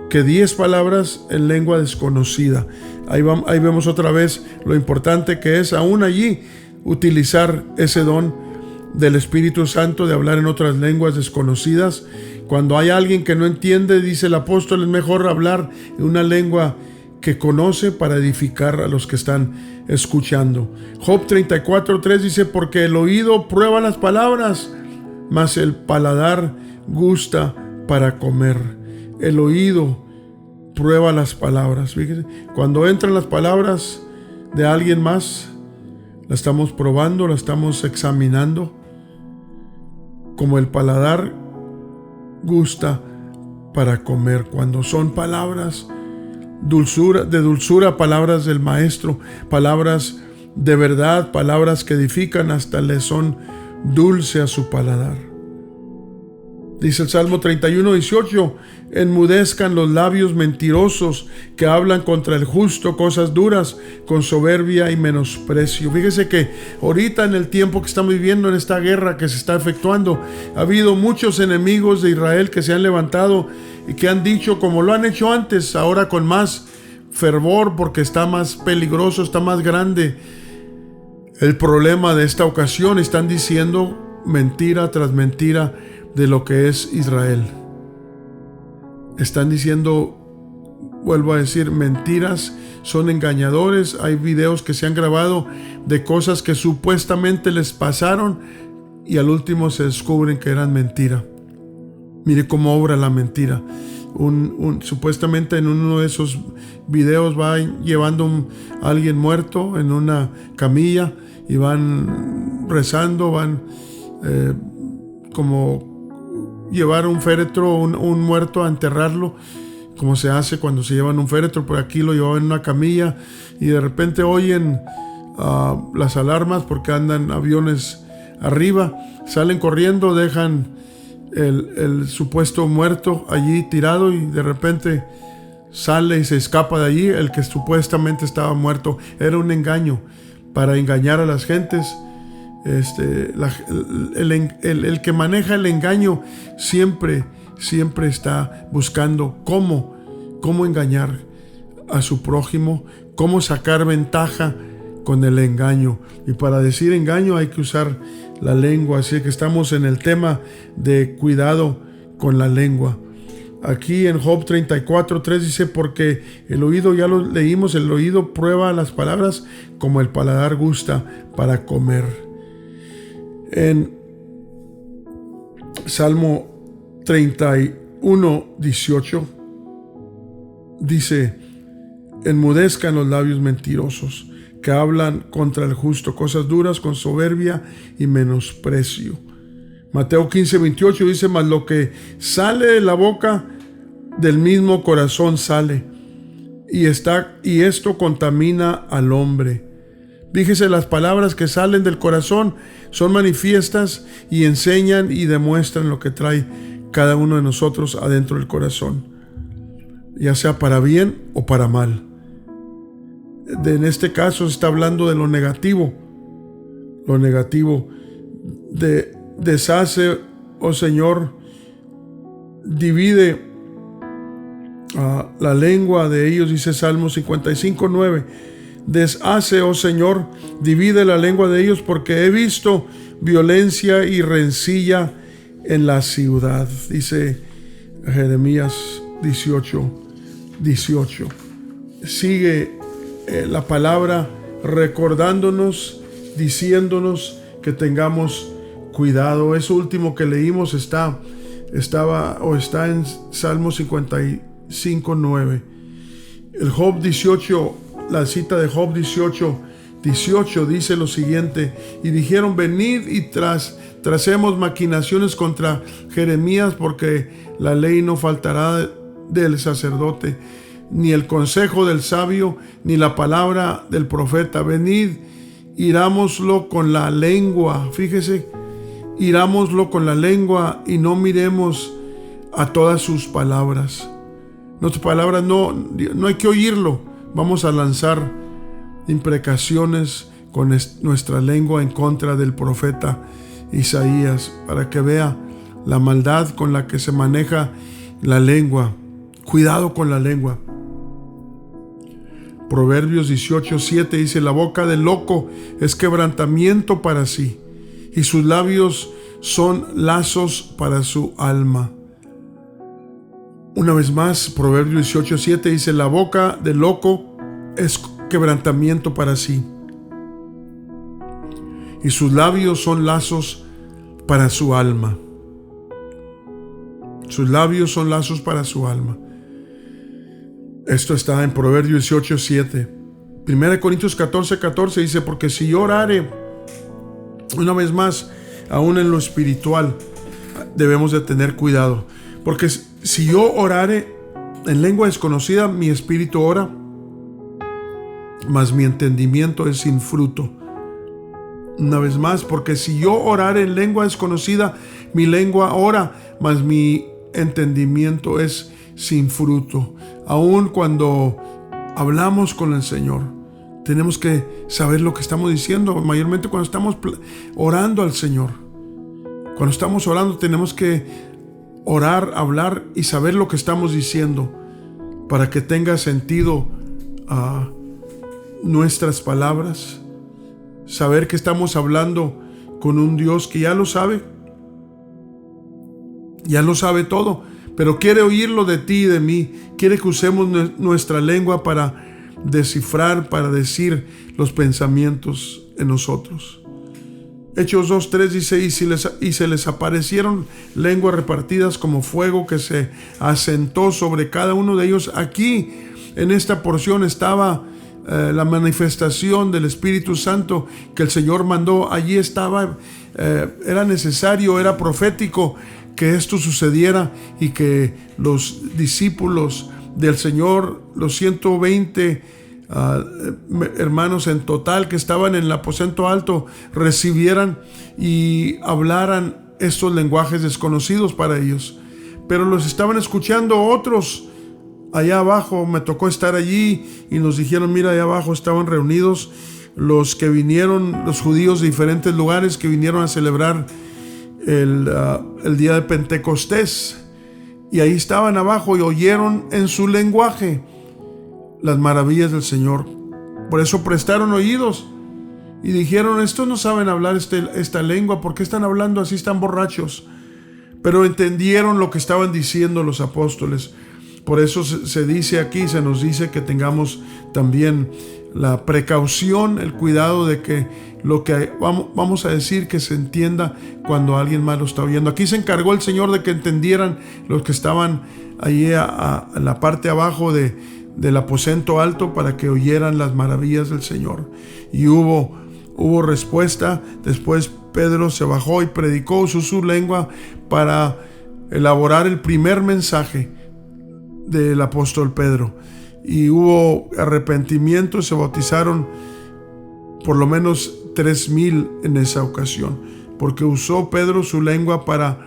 que 10 palabras en lengua desconocida. Ahí vemos otra vez lo importante que es aún allí utilizar ese don del Espíritu Santo de hablar en otras lenguas desconocidas. Cuando hay alguien que no entiende, dice el apóstol, es mejor hablar en una lengua que conoce para edificar a los que están escuchando. Job 34:3 dice: porque el oído prueba las palabras, mas el paladar gusta para comer. El oído prueba las palabras. Fíjense, cuando entran las palabras de alguien más, la estamos probando, la estamos examinando. Como el paladar gusta para comer. Cuando son palabras de dulzura, palabras del Maestro, palabras de verdad, palabras que edifican, hasta le son dulce a su paladar. Dice el Salmo 31:18: enmudezcan los labios mentirosos que hablan contra el justo cosas duras con soberbia y menosprecio. Fíjese que ahorita, en el tiempo que estamos viviendo, en esta guerra que se está efectuando, ha habido muchos enemigos de Israel que se han levantado y que han dicho, como lo han hecho antes, ahora con más fervor, porque está más peligroso, está más grande el problema de esta ocasión. Están diciendo mentira tras mentira de lo que es Israel. Están diciendo, vuelvo a decir, mentiras, son engañadores. Hay videos que se han grabado de cosas que supuestamente les pasaron y al último se descubren que eran mentira. Mire cómo obra la mentira. Supuestamente en uno de esos videos va llevando a alguien muerto en una camilla y van rezando, van como llevar un féretro, un muerto, a enterrarlo, como se hace cuando se llevan un féretro. Por aquí lo llevaban en una camilla y de repente oyen las alarmas porque andan aviones arriba, salen corriendo, dejan el supuesto muerto allí tirado y de repente sale y se escapa de allí el que supuestamente estaba muerto. Era un engaño para engañar a las gentes. El que maneja el engaño siempre está buscando cómo engañar a su prójimo, cómo sacar ventaja con el engaño. Y para decir engaño hay que usar la lengua. Así que estamos en el tema de cuidado con la lengua. Aquí en Job 34:3 dice: porque el oído, ya lo leímos, el oído prueba las palabras como el paladar gusta para comer. En Salmo 31, 18 dice: enmudezcan los labios mentirosos que hablan contra el justo, cosas duras con soberbia y menosprecio. Mateo 15, 28 dice: mas lo que sale de la boca del mismo corazón sale, y esto contamina al hombre. Fíjese, las palabras que salen del corazón son manifiestas y enseñan y demuestran lo que trae cada uno de nosotros adentro del corazón, ya sea para bien o para mal. En este caso se está hablando de lo negativo. Lo negativo. Deshace, oh Señor, divide la lengua de ellos, dice Salmo 55, 9. Deshace, oh Señor, divide la lengua de ellos, porque he visto violencia y rencilla en la ciudad. Dice Jeremías 18, 18. Sigue la palabra recordándonos, diciéndonos que tengamos cuidado. Eso último que leímos está en Salmo 55, 9. El Job 18, la cita de Job 18, 18 dice lo siguiente: y dijeron, venid y tracemos maquinaciones contra Jeremías, porque la ley no faltará del sacerdote, ni el consejo del sabio, ni la palabra del profeta. Venid, irámoslo con la lengua. Fíjese, irámoslo con la lengua y no miremos a todas sus palabras. Nuestras palabras no hay que oírlo. Vamos a lanzar imprecaciones con nuestra lengua en contra del profeta Isaías, para que vea la maldad con la que se maneja la lengua. Cuidado con la lengua. Proverbios 18, 7 dice: la boca del loco es quebrantamiento para sí, y sus labios son lazos para su alma. Una vez más, Proverbios 18, 7 dice: la boca del loco es quebrantamiento para sí, y sus labios son lazos para su alma. Sus labios son lazos para su alma. Esto está en Proverbios 18, 7. 1 Corintios 14, 14 dice: porque si yo orare, una vez más, aún en lo espiritual, debemos de tener cuidado. Porque si yo orare en lengua desconocida, mi espíritu ora, mas mi entendimiento es sin fruto. Una vez más, porque si yo orare en lengua desconocida, mi lengua ora, mas mi entendimiento es sin fruto. Aún cuando hablamos con el Señor, tenemos que saber lo que estamos diciendo, mayormente cuando estamos orando al Señor. Cuando estamos orando tenemos que orar, hablar y saber lo que estamos diciendo, para que tenga sentido nuestras palabras. Saber que estamos hablando con un Dios que ya lo sabe todo, pero quiere oírlo de ti y de mí. Quiere que usemos nuestra lengua para descifrar, para decir los pensamientos en nosotros. Hechos 2:3 dice: y se les aparecieron lenguas repartidas como fuego, que se asentó sobre cada uno de ellos. Aquí en esta porción estaba la manifestación del Espíritu Santo que el Señor mandó. Allí estaba, era necesario, era profético que esto sucediera, y que los discípulos del Señor, los 120 hermanos en total que estaban en el aposento alto, recibieran y hablaran estos lenguajes desconocidos para ellos. Pero los estaban escuchando otros allá abajo. Me tocó estar allí y nos dijeron: mira, allá abajo estaban reunidos los que vinieron, los judíos de diferentes lugares que vinieron a celebrar el día de Pentecostés, y ahí estaban abajo y oyeron en su lenguaje las maravillas del Señor. Por eso prestaron oídos y dijeron: estos no saben hablar esta lengua, ¿por qué están hablando así? Están borrachos. Pero entendieron lo que estaban diciendo los apóstoles. Por eso se dice aquí, se nos dice que tengamos también la precaución, el cuidado de que lo que vamos a decir que se entienda cuando alguien más lo está oyendo. Aquí se encargó el Señor de que entendieran los que estaban allí en la parte abajo del aposento alto, para que oyeran las maravillas del Señor. Y hubo respuesta. Después Pedro se bajó y predicó, usó su lengua para elaborar el primer mensaje del apóstol Pedro. Y hubo arrepentimiento, se bautizaron por lo menos 3,000 en esa ocasión, porque usó Pedro su lengua para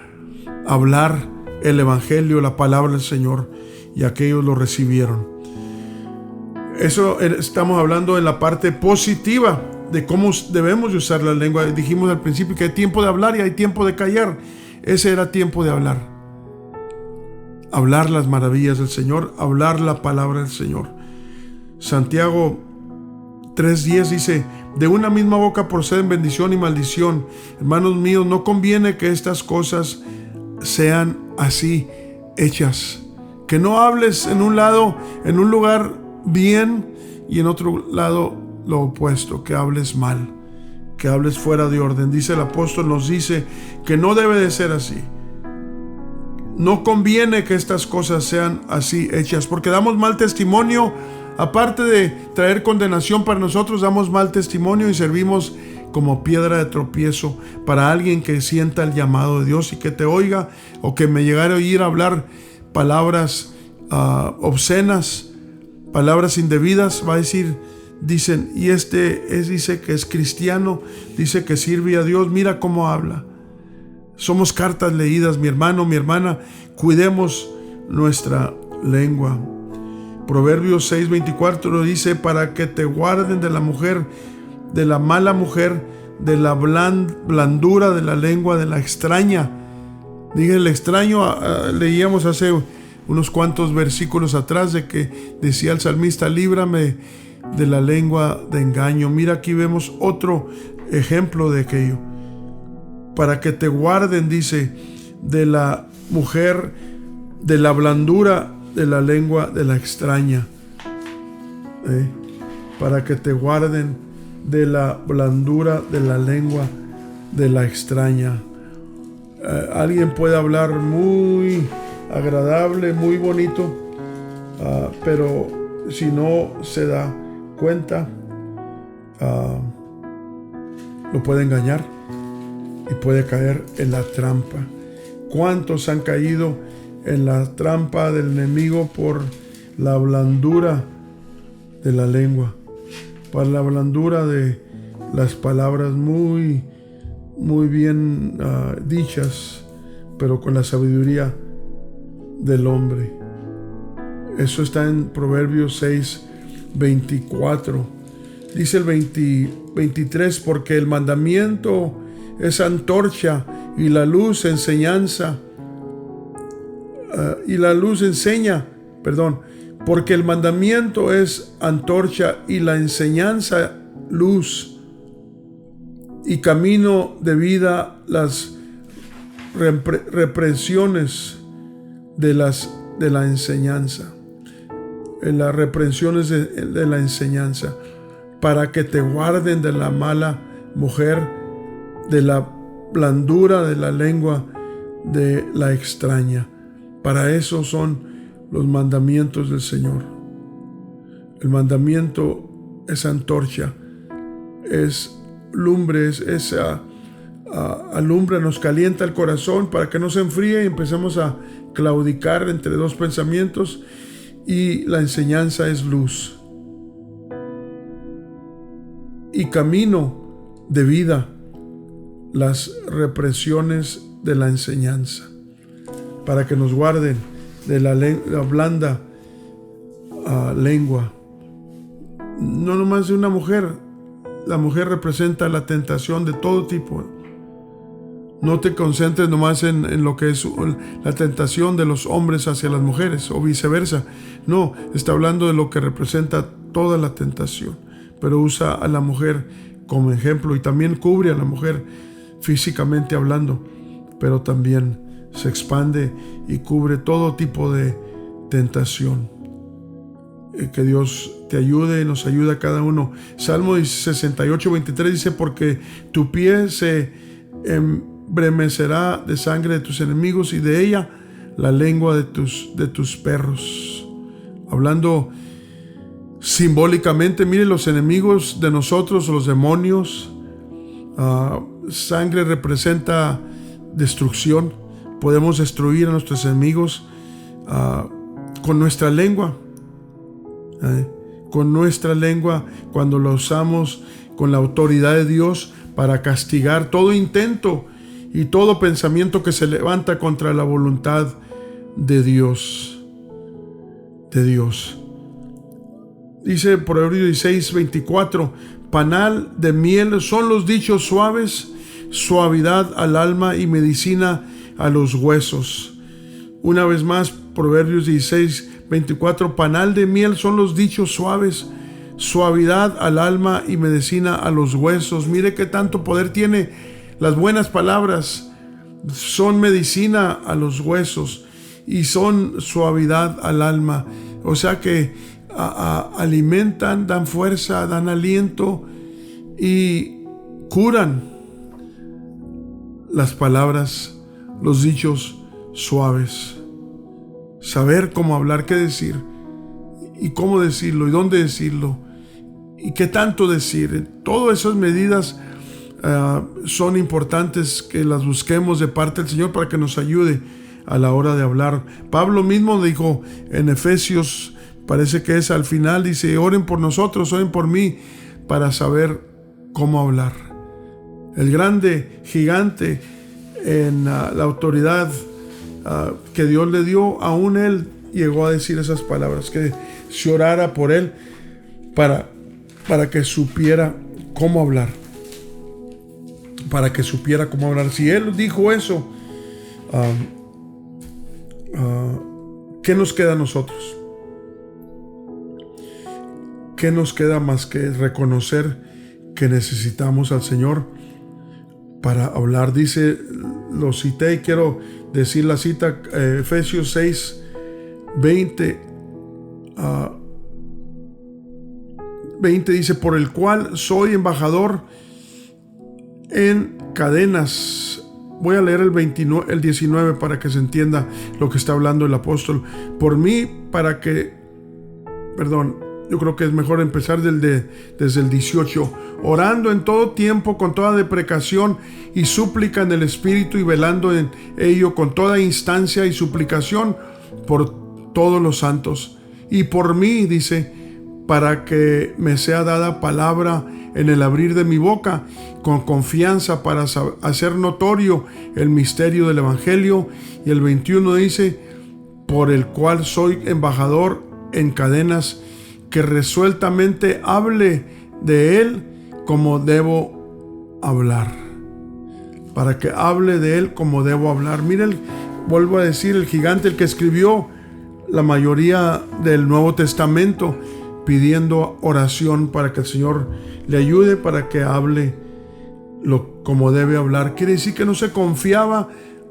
hablar el evangelio, la palabra del Señor, y aquellos lo recibieron. Eso estamos hablando en la parte positiva de cómo debemos usar la lengua. Dijimos al principio que hay tiempo de hablar y hay tiempo de callar. Ese era tiempo de hablar. Hablar las maravillas del Señor, hablar la palabra del Señor. Santiago 3:10 dice: de una misma boca proceden bendición y maldición. Hermanos míos, no conviene que estas cosas sean así hechas. Que no hables en un lugar bien, y en otro lado lo opuesto, que hables mal, que hables fuera de orden. Dice el apóstol, nos dice que no debe de ser así. No conviene que estas cosas sean así hechas, porque damos mal testimonio. Aparte de traer condenación para nosotros, damos mal testimonio y servimos como piedra de tropiezo para alguien que sienta el llamado de Dios y que te oiga, o que me llegara a oír hablar palabras obscenas, palabras indebidas. Va a decir, dicen, y dice que es cristiano, dice que sirve a Dios, mira cómo habla. Somos cartas leídas, mi hermano, mi hermana. Cuidemos nuestra lengua. Proverbios 6:24 dice: para que te guarden de la mujer, de la mala mujer, de la blandura de la lengua, de la extraña. Dije el extraño, leíamos hace unos cuantos versículos atrás de que decía el salmista: líbrame de la lengua de engaño. Mira, aquí vemos otro ejemplo de aquello. Para que te guarden, dice, de la mujer, de la blandura de la lengua de la extraña. Para que te guarden de la blandura de la lengua de la extraña. Alguien puede hablar muy agradable, muy bonito, pero si no se da cuenta, lo puede engañar y puede caer en la trampa. ¿Cuántos han caído en la trampa del enemigo por la blandura de la lengua, por la blandura de las palabras muy bien dichas, pero con la sabiduría del hombre? Eso está en Proverbios 6:24. Dice el 23: porque el mandamiento es antorcha y la luz enseñanza. Porque el mandamiento es antorcha y la enseñanza luz, y camino de vida las reprensiones de la enseñanza. En las reprensiones de la enseñanza, para que te guarden de la mala mujer, de la blandura de la lengua de la extraña. Para eso son los mandamientos del Señor. El mandamiento es antorcha, es lumbre, esa alumbra, nos calienta el corazón para que no se enfríe y empecemos a claudicar entre dos pensamientos. Y la enseñanza es luz y camino de vida, las represiones de la enseñanza, para que nos guarden de la blanda lengua. No nomás de una mujer. La mujer representa la tentación de todo tipo. No te concentres nomás en lo que es la tentación de los hombres hacia las mujeres o viceversa. No, está hablando de lo que representa toda la tentación, pero usa a la mujer como ejemplo y también cubre a la mujer físicamente hablando, pero también se expande y cubre todo tipo de tentación. Que Dios te ayude, nos ayude a cada uno. Salmo 68:23 dice: porque tu pie se embremecerá de sangre de tus enemigos, y de ella la lengua de tus perros. Hablando simbólicamente, mire, los enemigos de nosotros, los demonios, sangre representa destrucción. Podemos destruir a nuestros enemigos con nuestra lengua. Con nuestra lengua, cuando la usamos con la autoridad de Dios para castigar todo intento y todo pensamiento que se levanta contra la voluntad de Dios. Dice Proverbios 16:24: panal de miel son los dichos suaves, suavidad al alma y medicina a los huesos. Una vez más, Proverbios 16:24: panal de miel son los dichos suaves, suavidad al alma y medicina a los huesos. Mire qué tanto poder tiene las buenas palabras. Son medicina a los huesos y son suavidad al alma. O sea que alimentan, dan fuerza, dan aliento y curan. Las palabras, los dichos suaves. Saber cómo hablar, qué decir, y cómo decirlo, y dónde decirlo, y qué tanto decir. Todas esas medidas son importantes que las busquemos de parte del Señor para que nos ayude a la hora de hablar. Pablo mismo dijo en Efesios, parece que es al final, dice: oren por nosotros, oren por mí, para saber cómo hablar. El grande gigante en la autoridad que Dios le dio, aún él llegó a decir esas palabras, que se orara por él para que supiera cómo hablar. Para que supiera cómo hablar. Si él dijo eso, ¿qué nos queda a nosotros? ¿Qué nos queda más que reconocer que necesitamos al Señor para hablar? Dice, lo cité y quiero decir la cita, Efesios 6:20 dice: por el cual soy embajador en cadenas. Voy a leer el 19 para que se entienda lo que está hablando el apóstol. Por mí, yo creo que es mejor empezar desde el 18. Orando en todo tiempo con toda deprecación y súplica en el Espíritu, y velando en ello con toda instancia y suplicación por todos los santos. Y por mí, dice, para que me sea dada palabra en el abrir de mi boca, con confianza, para hacer notorio el misterio del Evangelio. Y el 21 dice: por el cual soy embajador en cadenas, que resueltamente hable de él como debo hablar. Para que hable de él como debo hablar. Miren, vuelvo a decir, el gigante, el que escribió la mayoría del Nuevo Testamento, pidiendo oración para que el Señor le ayude para que hable como debe hablar. Quiere decir que no se confiaba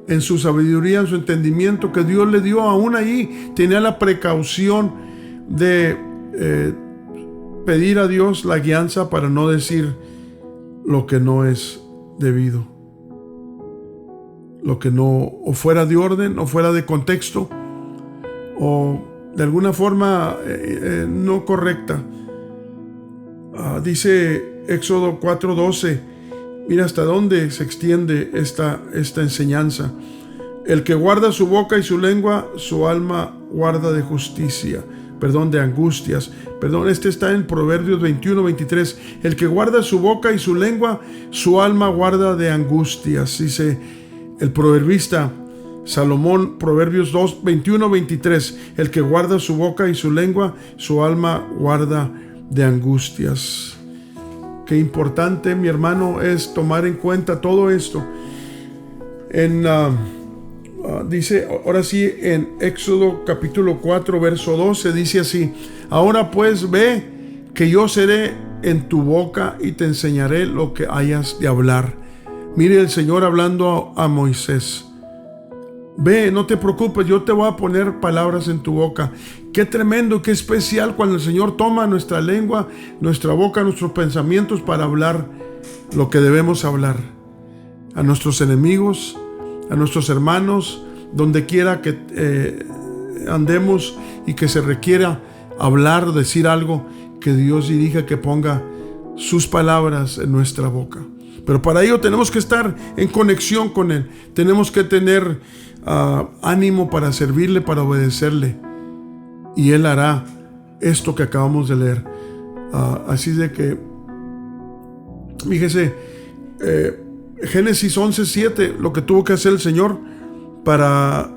en su sabiduría, en su entendimiento que Dios le dio. Aún allí tenía la precaución de pedir a Dios la guianza para no decir lo que no es debido, lo que no, o fuera de orden, o fuera de contexto, o de alguna forma no correcta. Dice Éxodo 4:12, mira hasta dónde se extiende esta enseñanza. El que guarda su boca y su lengua, su alma guarda de angustias. Este está en Proverbios 21:23. El que guarda su boca y su lengua, su alma guarda de angustias. Dice el proverbista Salomón, Proverbios 21:23. El que guarda su boca y su lengua, su alma guarda de angustias. Qué importante, mi hermano, es tomar en cuenta todo esto. Dice, ahora sí, en Éxodo capítulo 4, verso 12, dice así: ahora pues ve que yo seré en tu boca y te enseñaré lo que hayas de hablar. Mire el Señor hablando a Moisés. Ve, no te preocupes, yo te voy a poner palabras en tu boca. Qué tremendo, qué especial cuando el Señor toma nuestra lengua, nuestra boca, nuestros pensamientos para hablar lo que debemos hablar. A nuestros enemigos, a nuestros hermanos, donde quiera que andemos y que se requiera hablar, decir algo, que Dios dirija, que ponga sus palabras en nuestra boca. Pero para ello tenemos que estar en conexión con Él. Tenemos que tener ánimo para servirle, para obedecerle. Y Él hará esto que acabamos de leer. Así de que, fíjese, Génesis 11:7, lo que tuvo que hacer el Señor para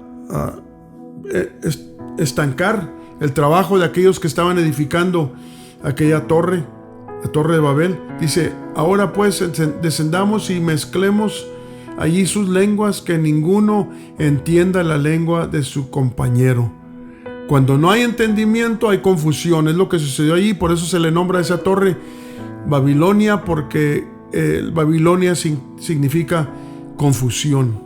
estancar el trabajo de aquellos que estaban edificando aquella torre, la torre de Babel. Dice: ahora pues descendamos y mezclemos allí sus lenguas, que ninguno entienda la lengua de su compañero. Cuando no hay entendimiento, hay confusión. Es lo que sucedió allí. Por eso se le nombra a esa torre Babilonia, porque Babilonia significa confusión.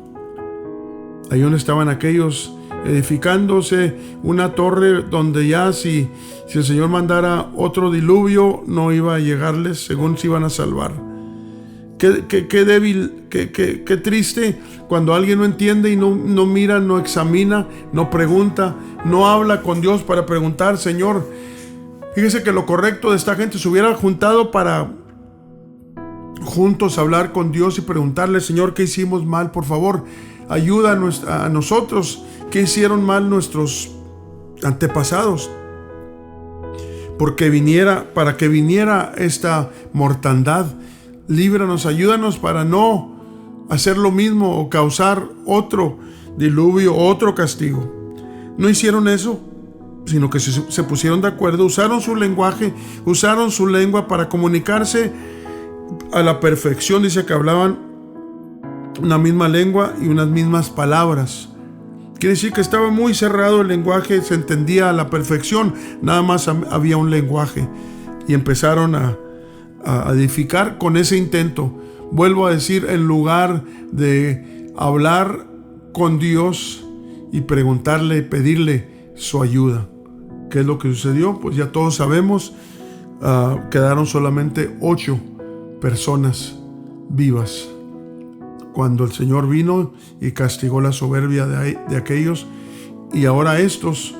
Ahí donde estaban aquellos edificándose una torre donde ya si el Señor mandara otro diluvio no iba a llegarles, según se iban a salvar. Qué débil, qué triste cuando alguien no entiende y no mira, no examina, no pregunta, no habla con Dios para preguntar: Señor, fíjese que lo correcto de esta gente se hubiera juntado para juntos hablar con Dios y preguntarle: Señor, ¿qué hicimos mal? Por favor, ayuda a nosotros. ¿Qué hicieron mal nuestros antepasados? Para que viniera esta mortandad. Líbranos, ayúdanos para no hacer lo mismo o causar otro diluvio, otro castigo. No hicieron eso, sino que se pusieron de acuerdo, usaron su lenguaje, usaron su lengua para comunicarse a la perfección. Dice que hablaban una misma lengua y unas mismas palabras. Quiere decir que estaba muy cerrado el lenguaje, se entendía a la perfección, nada más había un lenguaje. Y empezaron a edificar con ese intento. Vuelvo a decir, en lugar de hablar con Dios y preguntarle, pedirle su ayuda. ¿Qué es lo que sucedió? Pues ya todos sabemos. Quedaron solamente 8 personas vivas cuando el Señor vino y castigó la soberbia de aquellos. Y ahora estos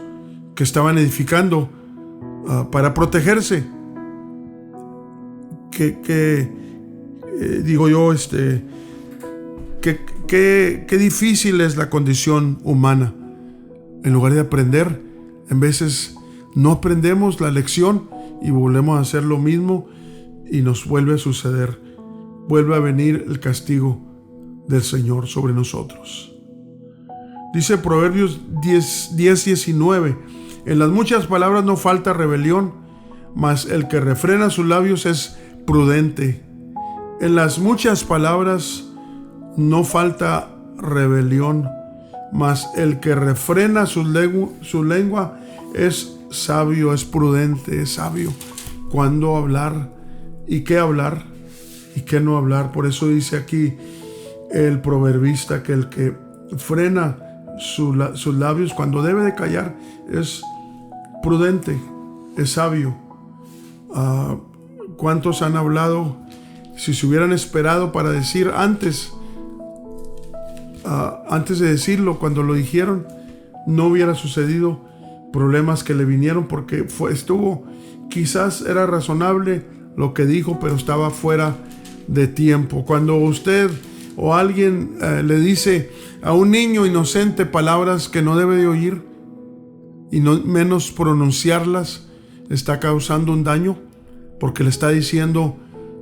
que estaban edificando para protegerse, digo yo, qué difícil es la condición humana. En lugar de aprender, en veces no aprendemos la lección y volvemos a hacer lo mismo y nos vuelve a suceder. Vuelve a venir el castigo del Señor sobre nosotros. Dice Proverbios 10:19: en las muchas palabras no falta rebelión, mas el que refrena sus labios es prudente. En las muchas palabras no falta rebelión, mas el que refrena su lengua es sabio, es prudente, es sabio. ¿Cuándo hablar y qué no hablar? Por eso dice aquí el proverbista que el que frena sus labios cuando debe de callar es prudente, es sabio. ¿Cuántos han hablado? Si se hubieran esperado para decir antes de decirlo, cuando lo dijeron, no hubiera sucedido problemas que le vinieron, porque quizás era razonable lo que dijo, pero estaba fuera de tiempo. Cuando usted o alguien le dice a un niño inocente palabras que no debe de oír y no menos pronunciarlas, está causando un daño, porque le está diciendo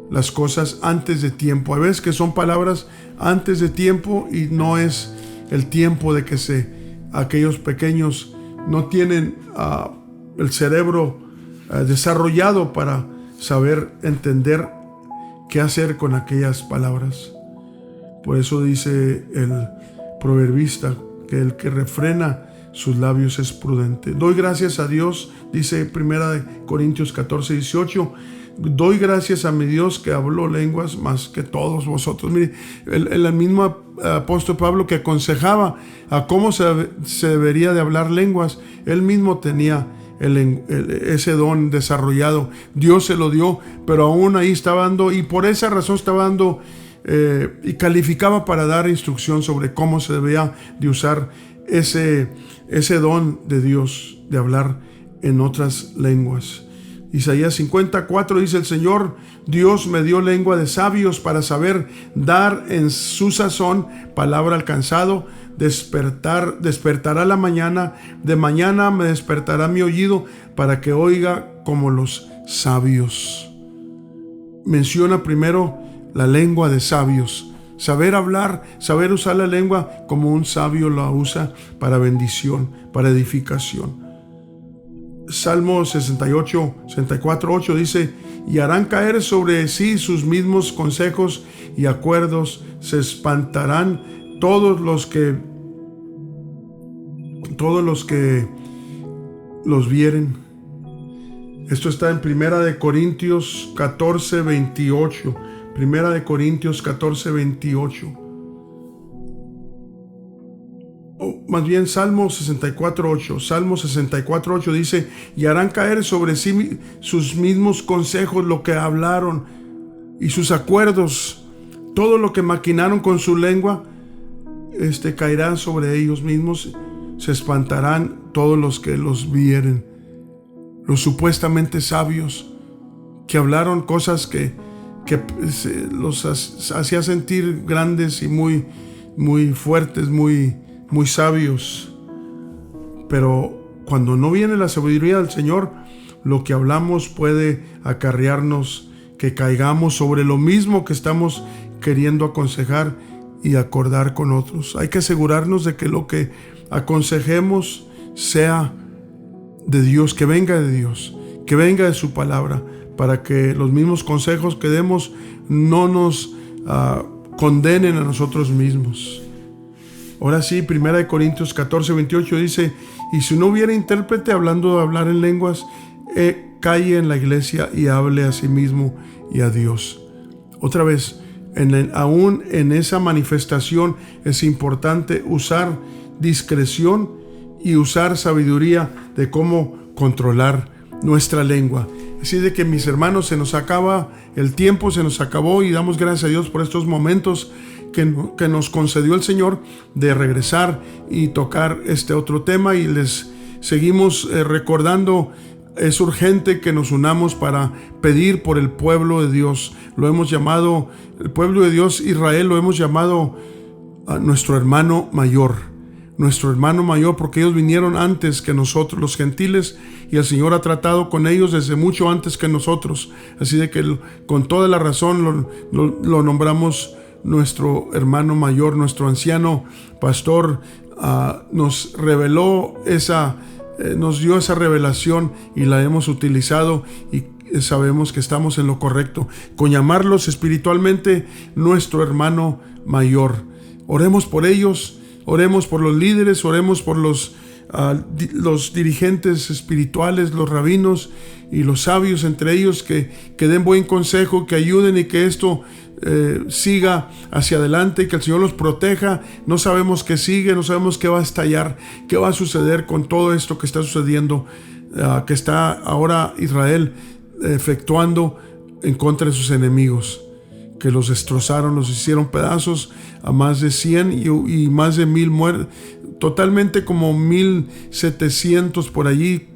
las cosas antes de tiempo. A veces que son palabras antes de tiempo y no es el tiempo de que aquellos pequeños no tienen el cerebro desarrollado para saber entender qué hacer con aquellas palabras. Por eso dice el proverbista que el que refrena sus labios es prudente. Doy gracias a Dios, dice 1 Corintios 14:18, Doy gracias a mi Dios que habló lenguas más que todos vosotros. Mire, el mismo apóstol Pablo que aconsejaba a cómo se debería de hablar lenguas, él mismo tenía ese don desarrollado. Dios se lo dio, pero aún ahí estaba dando, y por esa razón estaba dando y calificaba para dar instrucción sobre cómo se debía de usar ese don de Dios de hablar en otras lenguas. Isaías 54 dice: el Señor Dios me dio lengua de sabios para saber dar en su sazón palabra al cansado. Despertará la mañana, de mañana me despertará mi oído para que oiga como los sabios. Menciona primero la lengua de sabios. Saber hablar, saber usar la lengua como un sabio la usa para bendición, para edificación. Salmo 64:8 dice: y harán caer sobre sí sus mismos consejos y acuerdos, se espantarán todos los que los vieren. Esto está en 1 Corintios 14:28. 1 Corintios 14:28. Más bien Salmo 64:8. Salmo 64:8 dice: y harán caer sobre sí sus mismos consejos, lo que hablaron, y sus acuerdos, todo lo que maquinaron con su lengua, caerá sobre ellos mismos. Se espantarán todos los que los vieren. Los supuestamente sabios que hablaron cosas que los hacía sentir grandes y muy, muy fuertes, muy sabios. Pero cuando no viene la sabiduría del Señor, lo que hablamos puede acarrearnos que caigamos sobre lo mismo que estamos queriendo aconsejar y acordar con otros. Hay que asegurarnos de que lo que aconsejemos sea de Dios, que venga de Dios, que venga de su palabra, para que los mismos consejos que demos no nos condenen a nosotros mismos. Ahora sí, 1 Corintios 14:28 dice: y si no hubiera intérprete hablando de hablar en lenguas, calle en la iglesia y hable a sí mismo y a Dios. Otra vez, aún en esa manifestación es importante usar discreción y usar sabiduría de cómo controlar nuestra lengua. Así de que, mis hermanos, se nos acaba el tiempo, se nos acabó, y damos gracias a Dios por estos momentos que nos concedió el Señor de regresar y tocar este otro tema, y les seguimos recordando. Es urgente que nos unamos para pedir por el pueblo de Dios. Lo hemos llamado, el pueblo de Dios, Israel, lo hemos llamado a nuestro hermano mayor. Nuestro hermano mayor, porque ellos vinieron antes que nosotros, los gentiles, y el Señor ha tratado con ellos desde mucho antes que nosotros. Así de que con toda la razón lo nombramos nuestro hermano mayor. Nuestro anciano pastor nos reveló nos dio esa revelación y la hemos utilizado, y sabemos que estamos en lo correcto con llamarlos espiritualmente nuestro hermano mayor. Oremos por ellos, oremos por los líderes, oremos por los dirigentes espirituales, los rabinos y los sabios entre ellos, que den buen consejo, que ayuden y que esto siga hacia adelante, y que el Señor los proteja. No sabemos qué sigue, no sabemos qué va a estallar, qué va a suceder con todo esto que está sucediendo, que está ahora Israel efectuando en contra de sus enemigos, que los destrozaron, los hicieron pedazos a más de 100 y más de 1000 muertos, totalmente como 1700 por allí.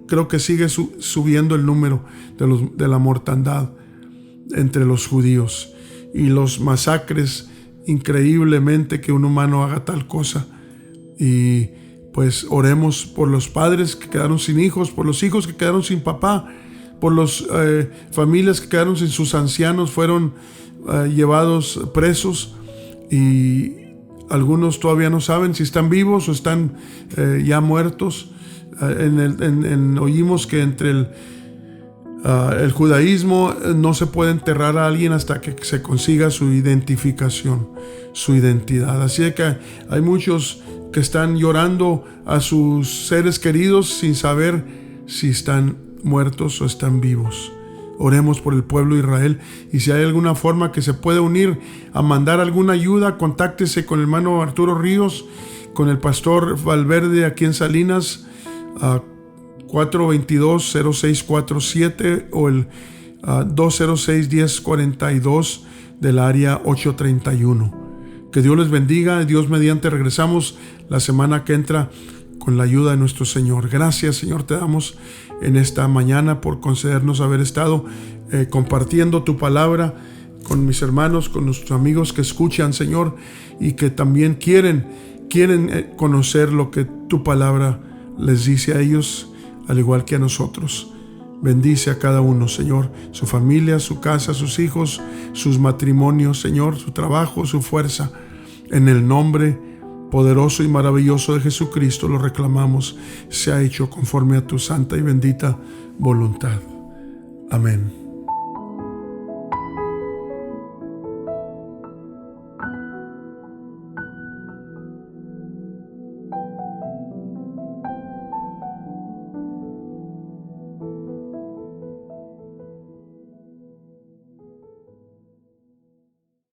Creo que sigue subiendo el número de la mortandad entre los judíos, y los masacres, increíblemente que un humano haga tal cosa. Y pues oremos por los padres que quedaron sin hijos, por los hijos que quedaron sin papá, por las familias que quedaron sin sus ancianos, fueron llevados presos, y algunos todavía no saben si están vivos o están ya muertos. Oímos que entre el judaísmo no se puede enterrar a alguien hasta que se consiga su identificación, su identidad. Así que hay muchos que están llorando a sus seres queridos sin saber si están muertos o están vivos. Oremos por el pueblo de Israel, y si hay alguna forma que se pueda unir a mandar alguna ayuda, contáctese con el hermano Arturo Ríos, con el pastor Valverde aquí en Salinas, a 422-0647 o el 206-1042 del área 831. Que Dios les bendiga. Dios mediante regresamos la semana que entra con la ayuda de nuestro Señor. Gracias, Señor, te damos en esta mañana por concedernos haber estado compartiendo tu palabra con mis hermanos, con nuestros amigos que escuchan, Señor, y que también quieren conocer lo que tu palabra les dice a ellos, al igual que a nosotros. Bendice a cada uno, Señor, su familia, su casa, sus hijos, sus matrimonios, Señor, su trabajo, su fuerza. En el nombre poderoso y maravilloso de Jesucristo lo reclamamos. Sea hecho conforme a tu santa y bendita voluntad. Amén.